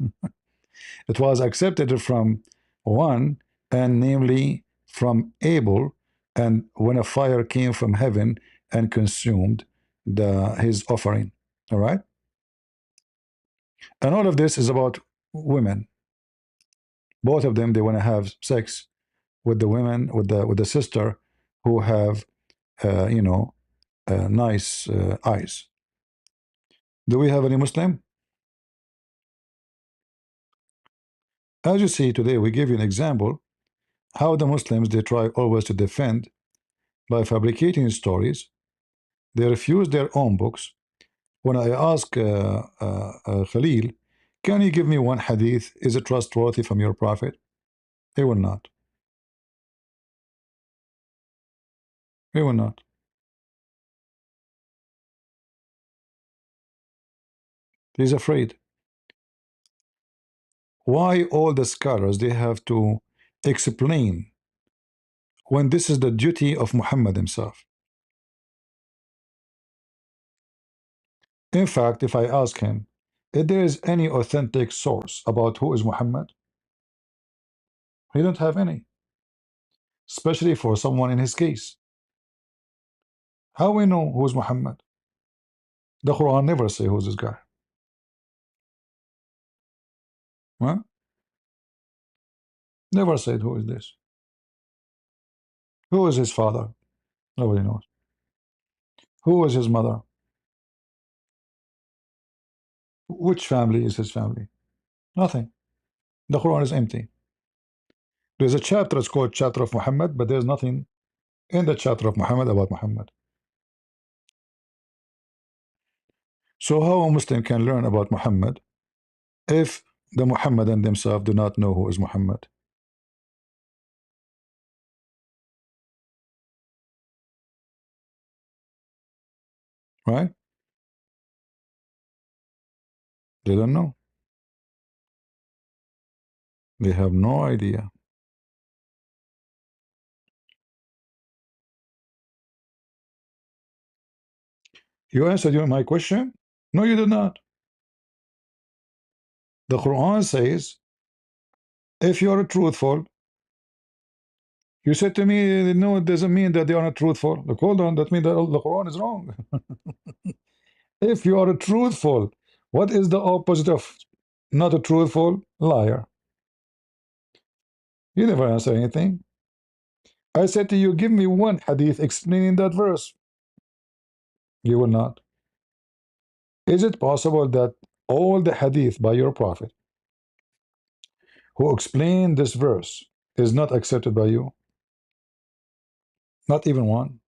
It was accepted from one, and namely from Abel, and when a fire came from heaven and consumed his offering. All right, and all of this is about women. Both of them, they want to have sex with the women, with the sister who have nice eyes. Do we have any Muslim? As you see today, we give you an example how the Muslims, they try always to defend by fabricating stories They refuse their own books. When I ask Khalil, can you give me one hadith? Is it trustworthy from your prophet? He will not. He will not. He's afraid. Why all the scholars they have to explain when this is the duty of Muhammad himself? In fact, if I ask him if there is any authentic source about who is Muhammad, he don't have any, especially for someone in his case. How we know who's Muhammad? The Quran never say who's this guy. Huh? Never said who is this. Who is his father? Nobody knows. Who is his mother? Which family is his family? Nothing. The Quran is empty. There's a chapter, it's called Chapter of Muhammad, but there's nothing in the chapter of Muhammad about Muhammad. So how a Muslim can learn about Muhammad if the Muhammadan themselves do not know who is Muhammad? Right? They don't know. They have no idea. You answered my question? No, you did not. The Quran says, if you are truthful, you said to me, no, it doesn't mean that they are not truthful. Look, hold on, that means that the Quran is wrong. If you are truthful, what is the opposite of not a truthful? Liar. You never answer anything. I said to you, give me one hadith explaining that verse. You will not. Is it possible that all the hadith by your prophet who explain this verse is not accepted by you? Not even one.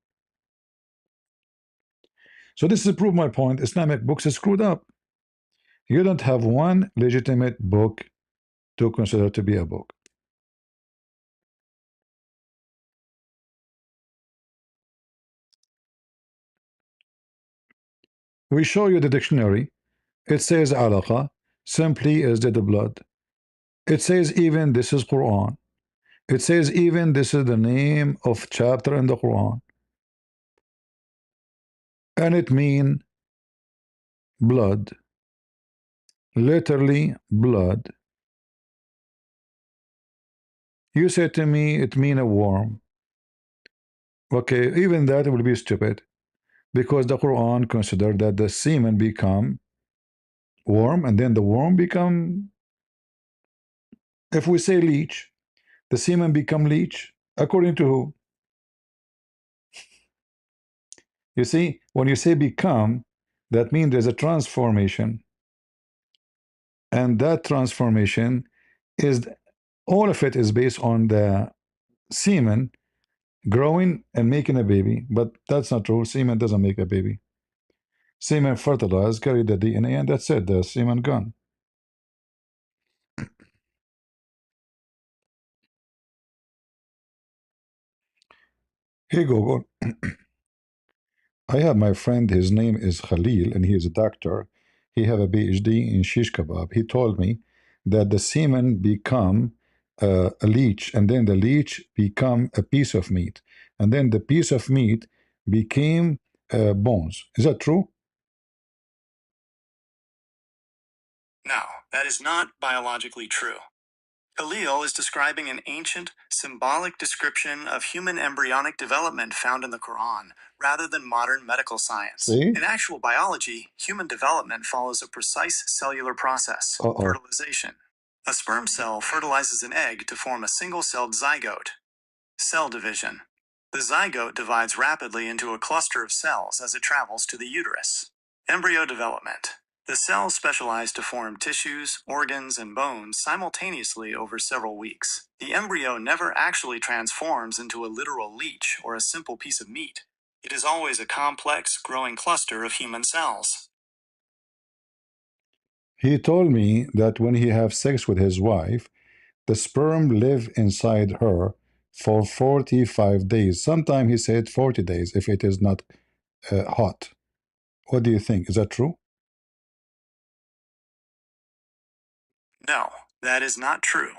So this is to prove my point. Islamic books are screwed up. You don't have one legitimate book to consider to be a book. We show you the dictionary. It says alaqa simply is dead blood. It says even this is Quran. It says even this is the name of chapter in the Quran. And it mean blood. Literally blood. You said to me it mean a worm. Okay, even that will be stupid. Because the Quran considered that the semen become worm and then the worm become, if we say leech, the semen become leech. According to who? You see, when you say become, that means there's a transformation. And that transformation is, all of it is based on the semen growing and making a baby. But that's not true. Semen doesn't make a baby. Semen fertilized, carry the DNA, and that's it. The semen gone. Hey Google, I have my friend, his name is Khalil, and he is a doctor. He have a PhD in shish kebab. He told me that the semen become a leech, and then the leech become a piece of meat, and then the piece of meat became bones. Is that true? No, that is not biologically true. Khalil is describing an ancient, symbolic description of human embryonic development found in the Quran, rather than modern medical science. See? In actual biology, human development follows a precise cellular process, fertilization. A sperm cell fertilizes an egg to form a single-celled zygote. Cell division. The zygote divides rapidly into a cluster of cells as it travels to the uterus. Embryo development. The cells specialize to form tissues, organs, and bones simultaneously over several weeks. The embryo never actually transforms into a literal leech or a simple piece of meat. It is always a complex, growing cluster of human cells. He told me that when he have sex with his wife, the sperm live inside her for 45 days. Sometimes he said 40 days if it is not hot. What do you think? Is that true? No, that is not true.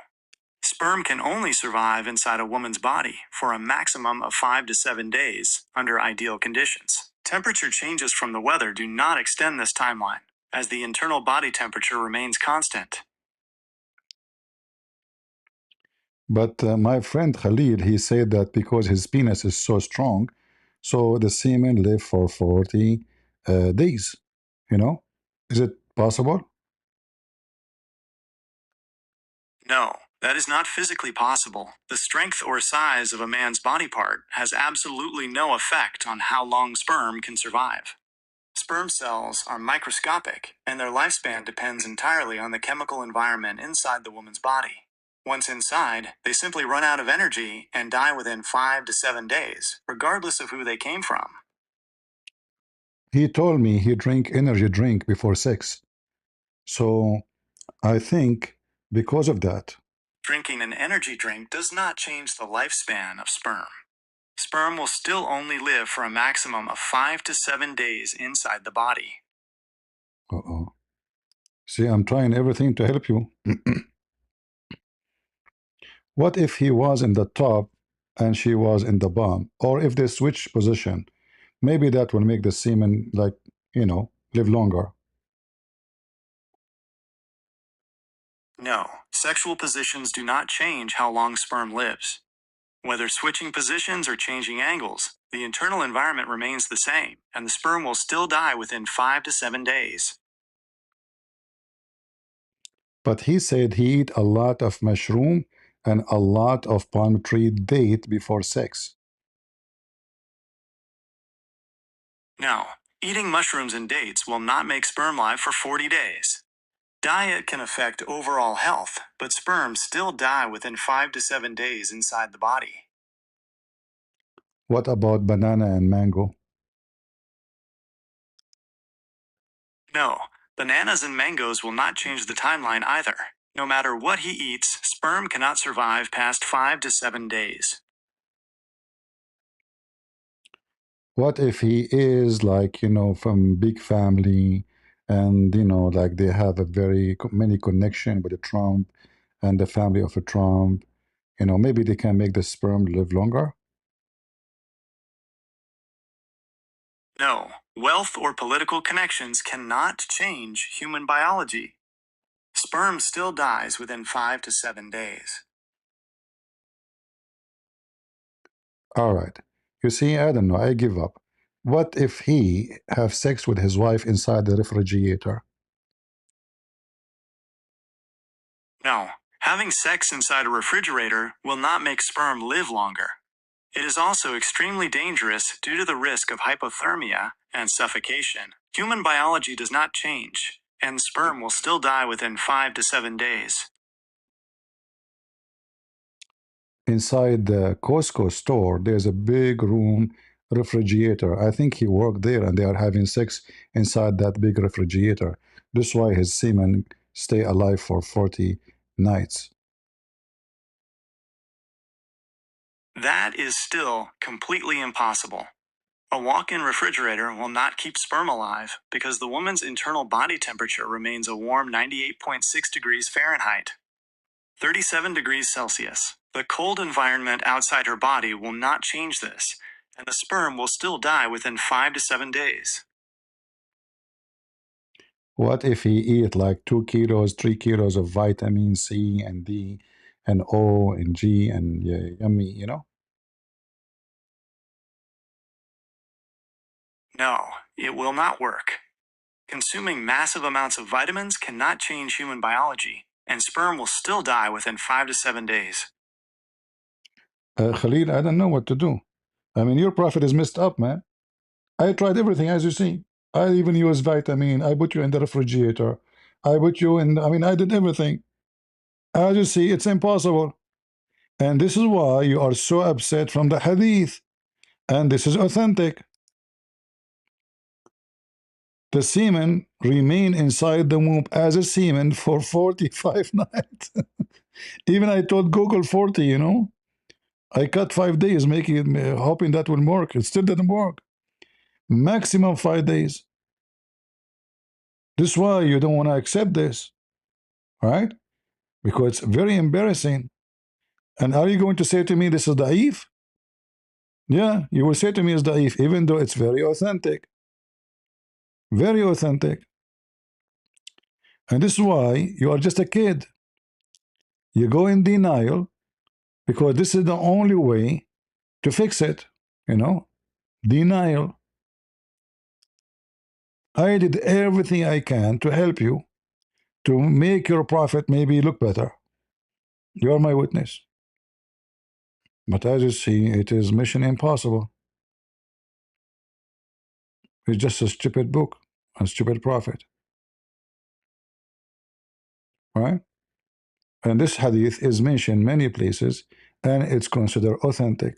Sperm can only survive inside a woman's body for a maximum of 5 to 7 days under ideal conditions. Temperature changes from the weather do not extend this timeline, as the internal body temperature remains constant. But my friend Khalil, he said that because his penis is so strong, so the semen live for 40 days. You know, is it possible? No, that is not physically possible. The strength or size of a man's body part has absolutely no effect on how long sperm can survive. Sperm cells are microscopic, and their lifespan depends entirely on the chemical environment inside the woman's body. Once inside, they simply run out of energy and die within 5 to 7 days, regardless of who they came from. He told me he drink energy drink before sex. So I think because of that. Drinking an energy drink does not change the lifespan of sperm. Sperm will still only live for a maximum of 5 to 7 days inside the body. Uh-oh. See, I'm trying everything to help you. What if he was in the top and she was in the bottom? Or if they switch position? Maybe that will make the semen, like, live longer. No, sexual positions do not change how long sperm lives. Whether switching positions or changing angles, the internal environment remains the same, and the sperm will still die within 5 to 7 days. But he said he eat a lot of mushroom and a lot of palm tree date before sex. No, eating mushrooms and dates will not make sperm live for 40 days. Diet can affect overall health, but sperm still die within 5 to 7 days inside the body. What about banana and mango? No, bananas and mangoes will not change the timeline either. No matter what he eats, sperm cannot survive past 5 to 7 days. What if he is like, from big family and, like they have a very many connection with the Trump and the family of a Trump, maybe they can make the sperm live longer? No, wealth or political connections cannot change human biology. Sperm still dies within 5 to 7 days. All right. You see, I don't know. I give up. What if he have sex with his wife inside the refrigerator? No, having sex inside a refrigerator will not make sperm live longer. It is also extremely dangerous due to the risk of hypothermia and suffocation. Human biology does not change, and sperm will still die within 5 to 7 days. Inside the Costco store, there's a big room refrigerator. I think he worked there and they are having sex inside that big refrigerator. That's why his semen stay alive for 40 nights. That is still completely impossible. A walk-in refrigerator will not keep sperm alive because the woman's internal body temperature remains a warm 98.6 degrees Fahrenheit, 37 degrees Celsius. The cold environment outside her body will not change this, and the sperm will still die within 5 to 7 days. What if he eat like 2 kilos, 3 kilos of vitamin C and D and O and G and yummy, No, it will not work. Consuming massive amounts of vitamins cannot change human biology, and sperm will still die within 5 to 7 days. Khalil, I don't know what to do. I mean, your prophet is messed up, man. I tried everything, as you see. I even used vitamin. I put you in the refrigerator. I put you in, I did everything. As you see, it's impossible. And this is why you are so upset from the hadith. And this is authentic. the semen remain inside the womb as a semen for 45 nights. Even I told Google 40, you know. I cut 5 days, making it, hoping that will work. It still didn't work. Maximum 5 days. This is why you don't want to accept this, right? Because it's very embarrassing. And are you going to say to me this is da'if? Yeah, you will say to me it's da'if, even though it's very authentic. Very authentic. And this is why you are just a kid. You go in denial because this is the only way to fix it, you know? Denial. I did everything I can to help you, to make your prophet maybe look better. You are my witness. But as you see, it is mission impossible. It's just a stupid book, a stupid prophet. Right? And this hadith is mentioned many places, and it's considered authentic.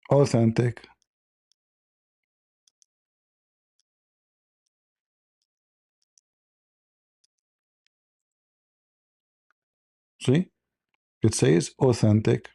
Authentic. See? It says authentic.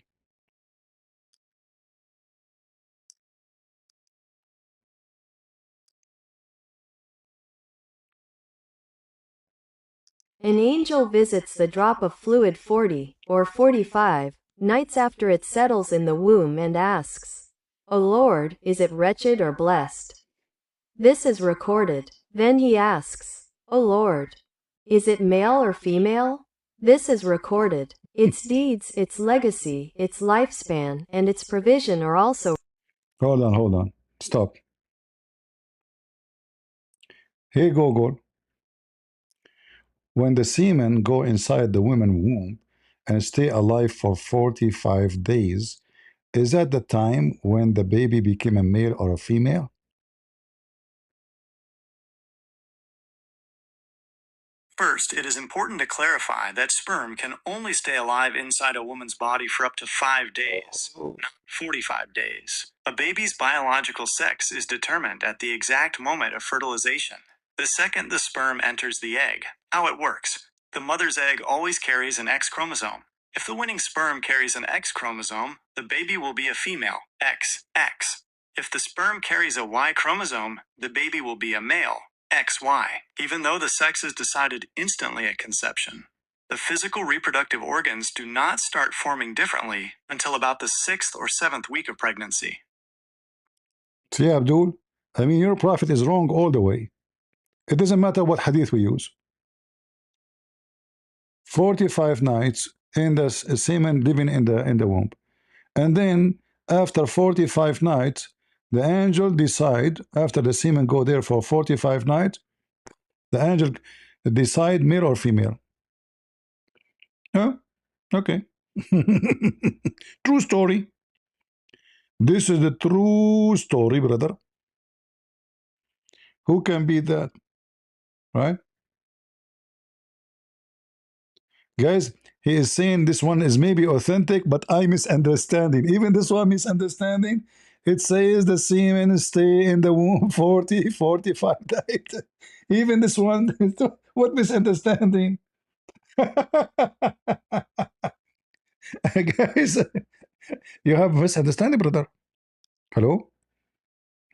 An angel visits the drop of fluid 40, or 45, nights after it settles in the womb and asks, "O Lord, is it wretched or blessed?" This is recorded. Then he asks, "O Lord, is it male or female?" This is recorded. Its deeds, its legacy, its lifespan, and its provision are also. Hold on. Stop. Hey Google. When the semen go inside the woman's womb and stay alive for 45 days, is that the time when the baby became a male or a female? First, it is important to clarify that sperm can only stay alive inside a woman's body for up to 5 days, not 45 days. A baby's biological sex is determined at the exact moment of fertilization, the second the sperm enters the egg. How it works: the mother's egg always carries an X chromosome. If the winning sperm carries an X chromosome, the baby will be a female, XX. If the sperm carries a Y chromosome, the baby will be a male, XY, even though the sex is decided instantly at conception. The physical reproductive organs do not start forming differently until about the 6th or 7th week of pregnancy. See, Abdul, I mean, your prophet is wrong all the way. It doesn't matter what hadith we use. 45 nights in the semen living in the womb. And then after 45 nights, the angel decide, after the semen go there for 45 nights, the angel decide male or female. Huh? Okay. True story. This is the true story, brother. Who can beat that? Right? Guys, he is saying this one is maybe authentic, but I misunderstanding. Even this one misunderstanding. It says the semen stay in the womb 40, 45 days. Even this one, what misunderstanding? Guys, you have misunderstanding, brother. Hello?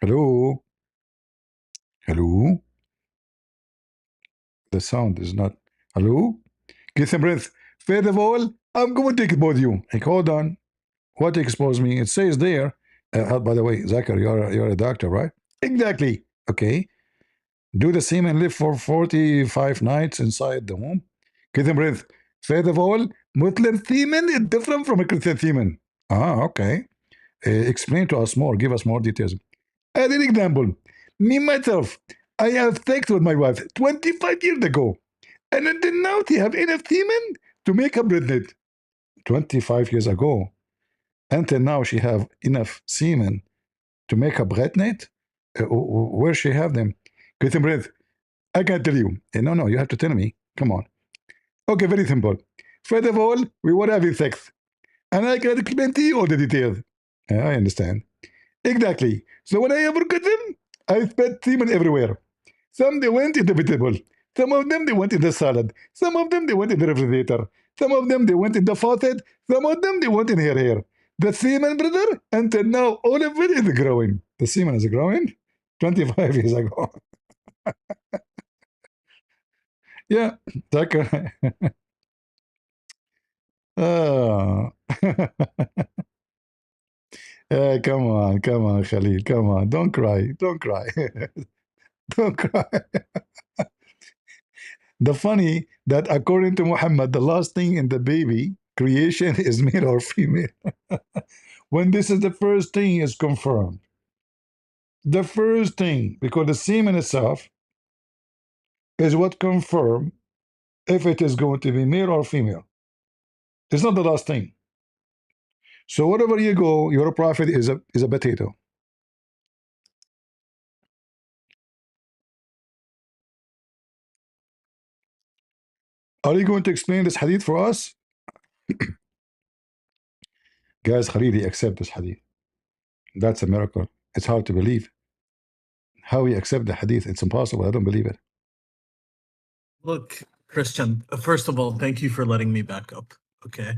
Hello? Hello? The sound is not. Hello? Get some breath. First of all, I'm going to expose you. Like, hold on. What expose me? It says there. By the way, Zachar, you're a doctor, right? Exactly. Okay. Do the semen live for 45 nights inside the womb? Get some breath. First of all, Muslim semen is different from a Christian semen. Ah, okay. Explain to us more. Give us more details. As an example, me myself, I have sex with my wife 25 years ago, and until now she have enough semen to make her pregnant. 25 years ago, until now she have enough semen to make her pregnant. Where she have them? Get some breath. I can't tell you. No, you have to tell me. Come on. Okay, very simple. First of all, we were having sex, and I can explain to you all the details. I understand. Exactly. So when I ever get them, I spread semen everywhere. Some they went in the vegetable. Some of them they went in the salad. Some of them they went in the refrigerator. Some of them they went in the faucet. Some of them they went in her hair. The semen, brother, until now, all of it is growing. The semen is growing 25 years ago. Yeah, Tucker. Come on, Khalil, come on. Don't cry, don't cry. Don't cry. The funny that according to Muhammad, the last thing in the baby creation is male or female. When this is the first thing is confirmed. The first thing, because the semen itself is what confirm if it is going to be male or female. It's not the last thing. So wherever you go, your prophet is a potato. Are you going to explain this hadith for us? Guys, Khalili accept this hadith. That's a miracle. It's hard to believe. How we accept the hadith, it's impossible. I don't believe it. Look, Christian, first of all, thank you for letting me back up. Okay.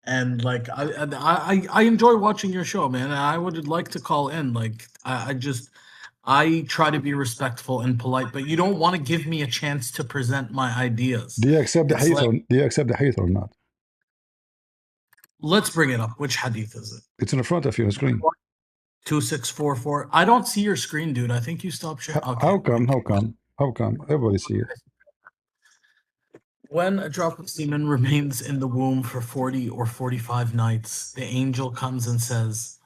And like I enjoy watching your show, man. And I would like to call in. Like I try to be respectful and polite, but you don't want to give me a chance to present my ideas. Do you accept the hadith? Like, do you accept the hadith or not? Let's bring it up. Which hadith is it? It's in the front of your screen. 2644. I don't see your screen, dude. I think you stopped sharing. Okay. How come? How come? How come? Everybody see it. When a drop of semen remains in the womb for 40 or 45 nights, the angel comes and says,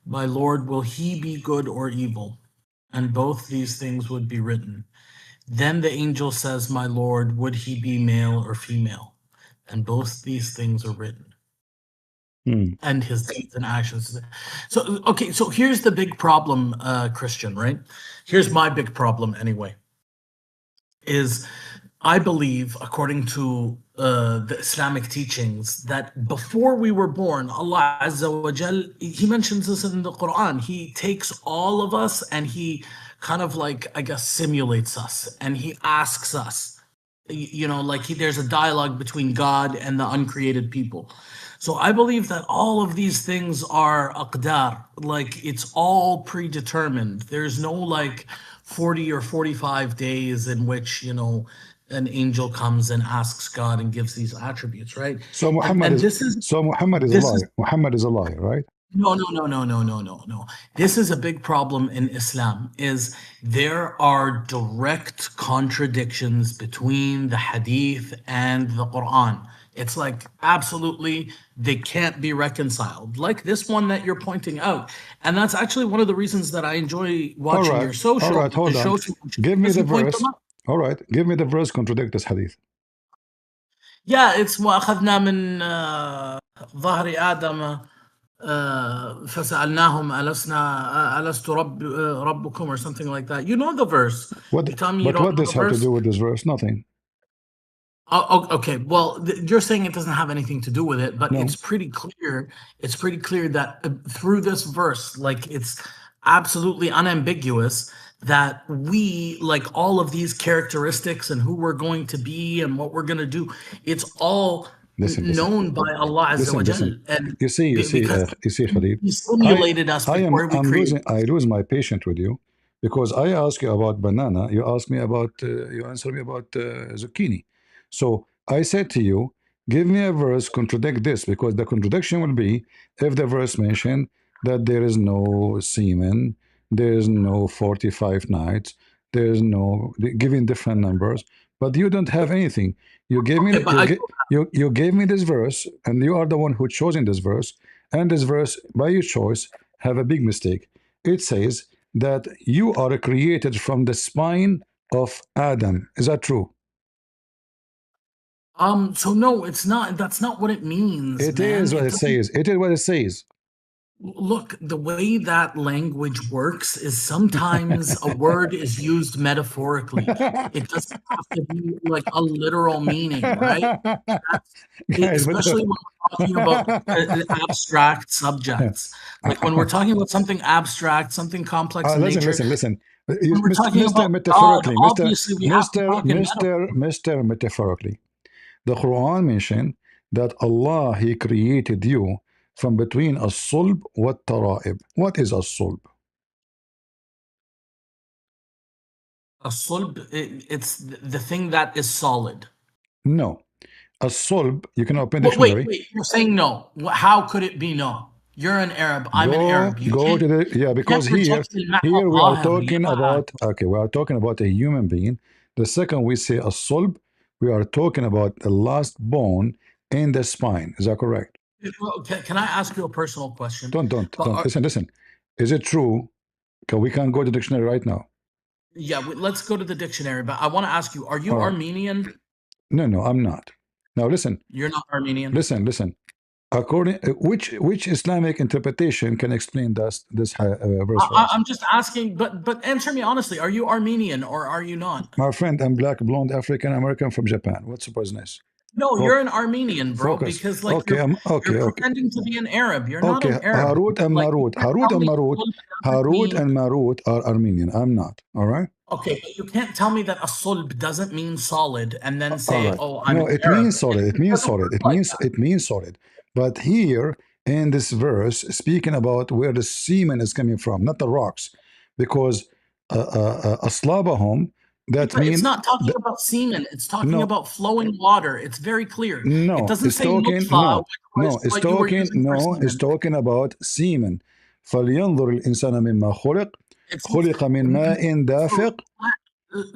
"My Lord, will he be good or evil?" And both these things would be written. Then the angel says, "My Lord, would he be male or female?" And both these things are written. And his deeds and actions. So, okay, so here's the big problem, Christian, right? Here's my big problem anyway, is I believe, according to the Islamic teachings, that before we were born, Allah Azza wa Jal, he mentions this in the Quran. He takes all of us and he kind of like, I guess, simulates us. And he asks us, you know, like there's a dialogue between God and the uncreated people. So I believe that all of these things are aqdar, like it's all predetermined. There's no like 40 or 45 days in which, you know, an angel comes and asks God and gives these attributes, right? So Muhammad is a liar. Muhammad is a liar, right? No. This is a big problem in Islam, is there are direct contradictions between the hadith and the Quran. It's like absolutely they can't be reconciled, like this one that you're pointing out. And that's actually one of the reasons that I enjoy watching your social. All right, hold on. Give me the verse. All right, give me the verse contradict this hadith. Yeah, it's وَأَخَذْنَا مِنْ ظَهْرِ آدَمَ فَسَأَلْنَاهُمْ أَلَسْتُ رَبُّكُمْ or something like that. You know the verse. What does this have to do with this verse? Nothing. Oh, okay. Well, you're saying it doesn't have anything to do with it, but no. It's pretty clear. It's pretty clear that through this verse, like it's absolutely unambiguous that we, like all of these characteristics and who we're going to be and what we're going to do, it's all known by Allah Azza wa Jal. And you see, Khalid, He simulated us before we created. I lose my patience with you because I ask you about banana, you ask me about, you answer me about zucchini. So I said to you, give me a verse contradict this, because the contradiction will be if the verse mentioned that there is no semen, there is no 45 nights, there is no giving different numbers, but you don't have anything. You gave me you gave me this verse, and you are the one who chosen this verse, and this verse by your choice have a big mistake. It says that you are created from the spine of Adam. Is that true? So no, it's not. That's not what it means. It is what it says. It is what it says. Look, the way that language works is sometimes a word is used metaphorically. It doesn't have to be like a literal meaning, right? Especially when we're talking about abstract subjects. Like when we're talking about something abstract, something complex in nature. Listen. we're talking Mr. about Metaphorically, God, obviously we have to talk in Mr. Metaphorically. The Quran mentioned that Allah, He created you from between as-sulb wa tara'ib. What is as-sulb? As-sulb, it's the thing that is solid. No. As-sulb, you can open dictionary. Wait, you're saying no. How could it be no? You're an Arab, I'm an Arab. Go to the, because here we are talking about, okay, we are talking about a human being. The second we say as-sulb, we are talking about the last bone in the spine. Is that correct? Can I ask you a personal question? Don't. Listen. Is it true? We can go to the dictionary right now. Yeah, let's go to the dictionary. But I want to ask you: are you Armenian? No, I'm not. Now listen. You're not Armenian. Listen. According which Islamic interpretation can explain this verse? I'm just asking, but answer me honestly. Are you Armenian or are you not? My friend, I'm black, blonde, African American from Japan. What's the business? No, you're an Armenian, bro. Focus. Because like you're pretending to be an Arab. You're not an Arab. Harut and Marut. Harut and Marut are Armenian. I'm not. All right. Okay, but you can't tell me that a sulb doesn't mean solid and then say, "Oh, I'm no." It means solid. It means solid. It means solid. But here in this verse, speaking about where the semen is coming from, not the rocks, because aslabahum. That means it's not talking about semen. It's talking about flowing water. It's very clear. No, it doesn't say it's talking about semen. فلينظر الإنسان مما خلق من ماء دافق.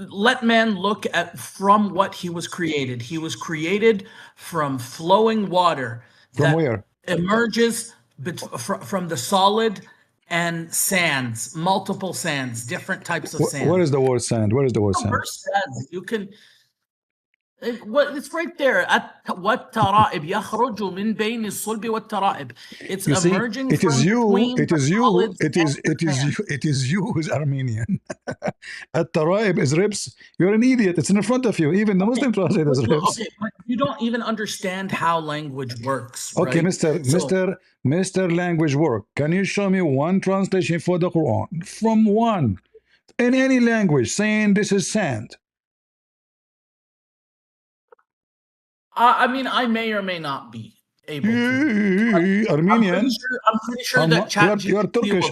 Let man look at from what he was created. He was created from flowing water. From where? Emerges from the solid and sands, multiple sands, different types of sand. Where is the word sand? Where is the word sand? Says you can. It's right there. والترائب يخرج من بين الصلب والترائب. It's emerging. It is you who's Armenian. At-taraib is ribs. You're an idiot. It's in front of you. Even the Muslim translate as ribs. Okay, but you don't even understand how language works. Okay, right? Mr. Language work. Can you show me one translation for the Quran from one in any language saying this is sand? I mean, I may or may not be able to. Armenian. I'm pretty sure that ChatGPT you are Turkish.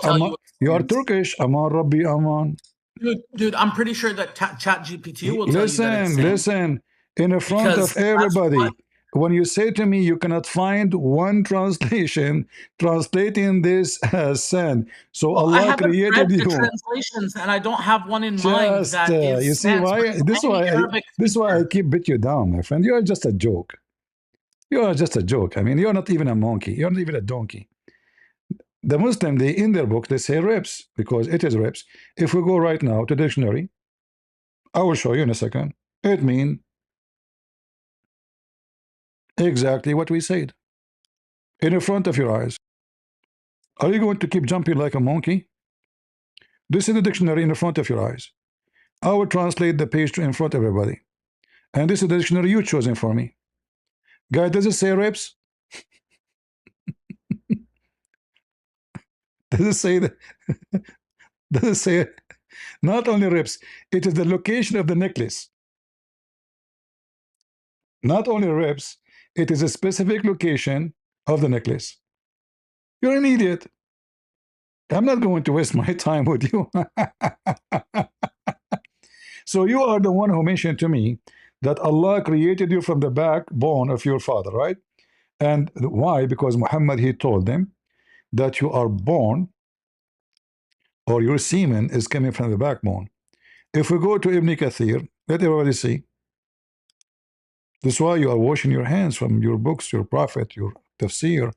You are Turkish. Aman Rabbi Aman. Dude, I'm pretty sure that ChatGPT will tell you that it's listen. In front of everybody. When you say to me you cannot find one translation translating this as sand, so Allah created you. Translations, and I don't have one in mind that is you see why this is why I keep beat you down, my friend. You are just a joke. You are just a joke. I mean, you're not even a monkey. You're not even a donkey. The Muslim, they in their book they say ribs because it is ribs. If we go right now to dictionary, I will show you in a second. It means exactly what we said in front of your eyes. Are you going to keep jumping like a monkey? This is the dictionary in front of your eyes. I will translate the page in front of everybody, and this is the dictionary you chosen for me. Guy, does it say ribs? Does it say that? Does it say not only ribs? It is the location of the necklace. Not only ribs. It is a specific location of the necklace. You're an idiot. I'm not going to waste my time with you. So you are the one who mentioned to me that Allah created you from the backbone of your father, right? And why? Because Muhammad, he told them that you are born, or your semen is coming from the backbone. If we go to Ibn Kathir, let everybody see. This is why you are washing your hands from your books, your prophet, your tafsir.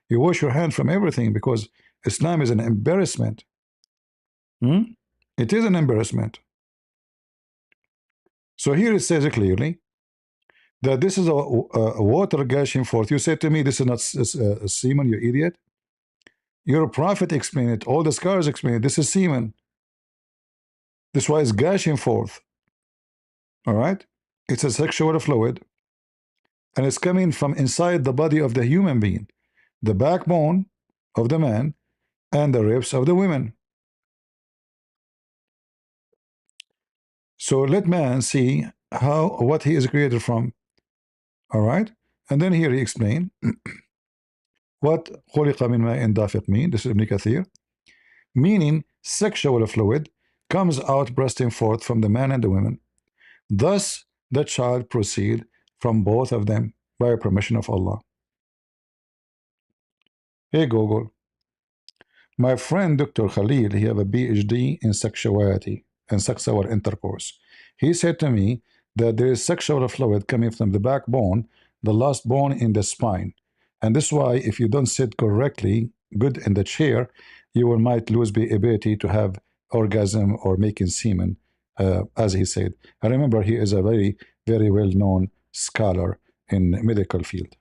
You wash your hands from everything because Islam is an embarrassment. It is an embarrassment. So here it says clearly that this is a water gushing forth. You said to me, this is not semen, you idiot. Your prophet explained it. All the scholars explain it. This is semen. This is why it's gushing forth. All right? It's a sexual fluid. And it's coming from inside the body of the human being. The backbone of the man and the ribs of the women. So let man see what he is created from. All right? And then here he explained what خُلِقَ مِنْ مَاءٍ دَافِقٍ mean. This is Ibn Kathir. Meaning sexual fluid comes out bursting forth from the man and the woman. Thus the child proceed from both of them by permission of Allah. Hey Google. My friend Dr. Khalil, he have a PhD in sexuality and sexual intercourse. He said to me that there is sexual fluid coming from the backbone, the last bone in the spine. And this is why if you don't sit correctly, good in the chair, you will might lose the ability to have orgasm or making semen, as he said. I remember he is a very, very well-known scholar in medical field.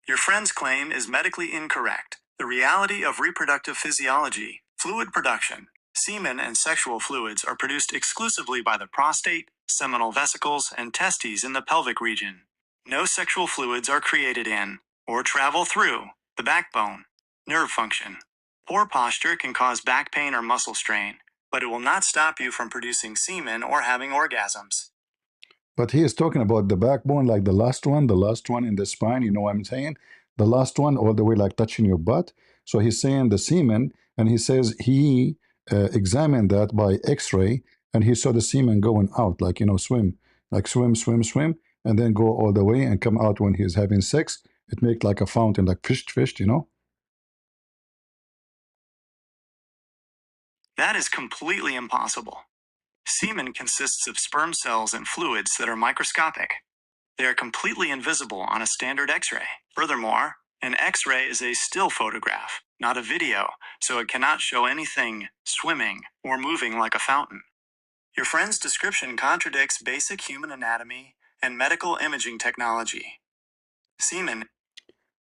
Your friend's claim is medically incorrect. The reality of reproductive physiology, fluid production, semen and sexual fluids are produced exclusively by the prostate, seminal vesicles, and testes in the pelvic region. No sexual fluids are created in, or travel through, the backbone. Nerve function. Poor posture can cause back pain or muscle strain, but it will not stop you from producing semen or having orgasms. But he is talking about the backbone, like the last one in the spine, you know what I'm saying? The last one all the way like touching your butt. So he's saying the semen, and he says he examined that by x-ray, and he saw the semen going out, like, you know, swim, and then go all the way and come out when he's having sex. It makes like a fountain, like fish, you know? That is completely impossible. Semen consists of sperm cells and fluids that are microscopic. They are completely invisible on a standard X-ray. Furthermore, an X-ray is a still photograph, not a video, so it cannot show anything swimming or moving like a fountain. Your friend's description contradicts basic human anatomy and medical imaging technology. Semen.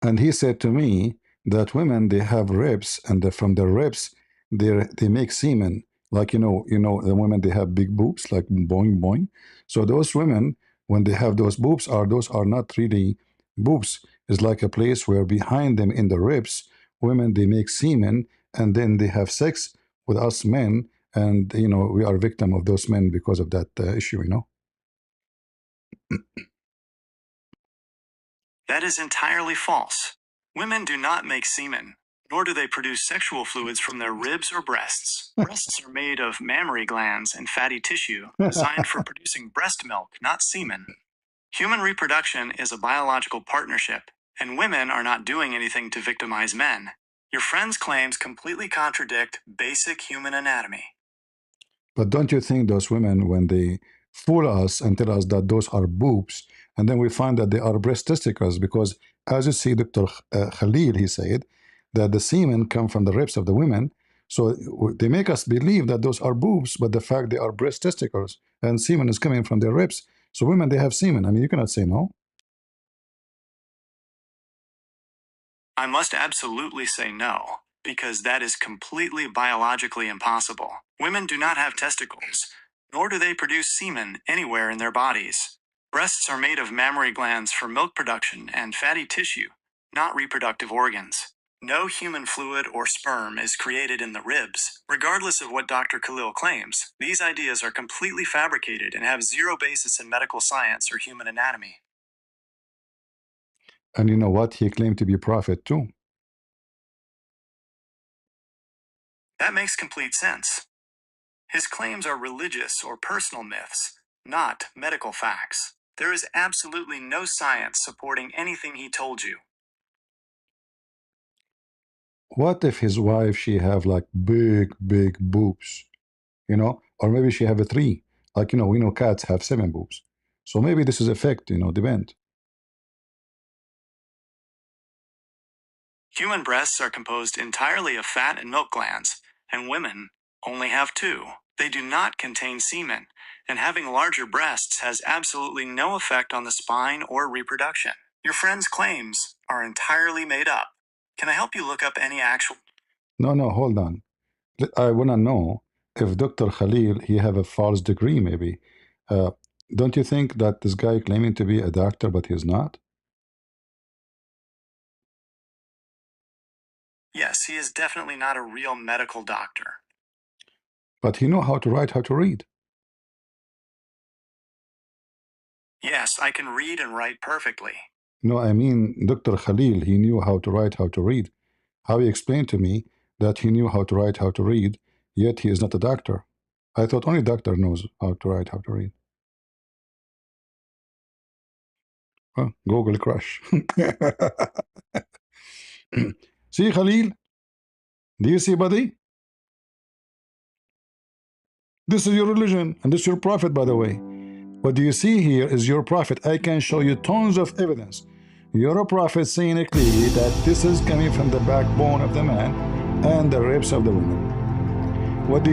And he said to me that women, they have ribs, and from the ribs they make semen. Like, you know, the women, they have big boobs, like boing boing. So those women, when they have those boobs, those are not really boobs. It's like a place where behind them in the ribs, women, they make semen, and then they have sex with us men, and you know, we are victim of those men because of that issue, you know. That is entirely false. Women do not make semen, nor do they produce sexual fluids from their ribs or breasts. Breasts are made of mammary glands and fatty tissue designed for producing breast milk, not semen. Human reproduction is a biological partnership, and women are not doing anything to victimize men. Your friend's claims completely contradict basic human anatomy. But don't you think those women, when they fool us and tell us that those are boobs, and then we find that they are breast testicles, because as you see, Dr. Khalil, he said that the semen come from the ribs of the women, so they make us believe that those are boobs, but the fact they are breast testicles, and semen is coming from their ribs. So women, they have semen. I mean, you cannot say no. I must absolutely say no, because that is completely biologically impossible. Women do not have testicles, nor do they produce semen anywhere in their bodies. Breasts are made of mammary glands for milk production and fatty tissue, not reproductive organs. No human fluid or sperm is created in the ribs. Regardless of what Dr. Khalil claims, these ideas are completely fabricated and have zero basis in medical science or human anatomy. And you know what? He claimed to be a prophet too. That makes complete sense. His claims are religious or personal myths, not medical facts. There is absolutely no science supporting anything he told you. What if his wife, she have like big boobs, you know, or maybe she have a 3, like, you know, we know cats have 7 boobs, so maybe this is effect, you know, depend. Human breasts are composed entirely of fat and milk glands, and women only have 2. They do not contain semen, and having larger breasts has absolutely no effect on the spine or reproduction. Your friend's claims are entirely made up. Can I help you look up any actual... No, hold on. I want to know if Dr. Khalil, he have a false degree maybe. Don't you think that this guy claiming to be a doctor, but he's not? Yes, he is definitely not a real medical doctor. But he knew how to write, how to read. Yes, I can read and write perfectly. No, I mean Dr. Khalil, he knew how to write, how to read. How he explained to me that he knew how to write, how to read, yet he is not a doctor. I thought only doctor knows how to write, how to read. Huh, Google crash. See, Khalil? Do you see, buddy? This is your religion, and this is your prophet, by the way. What do you see here is your prophet. I can show you tons of evidence. You're a prophet saying clearly that this is coming from the backbone of the man and the ribs of the woman. What do?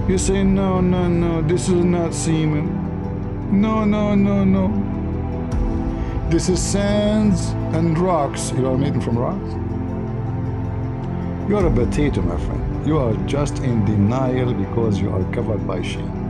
You say, no, no, no, this is not semen. No, no, no, no. This is sands and rocks. You are made from rocks? You are a potato, my friend. You are just in denial because you are covered by shame.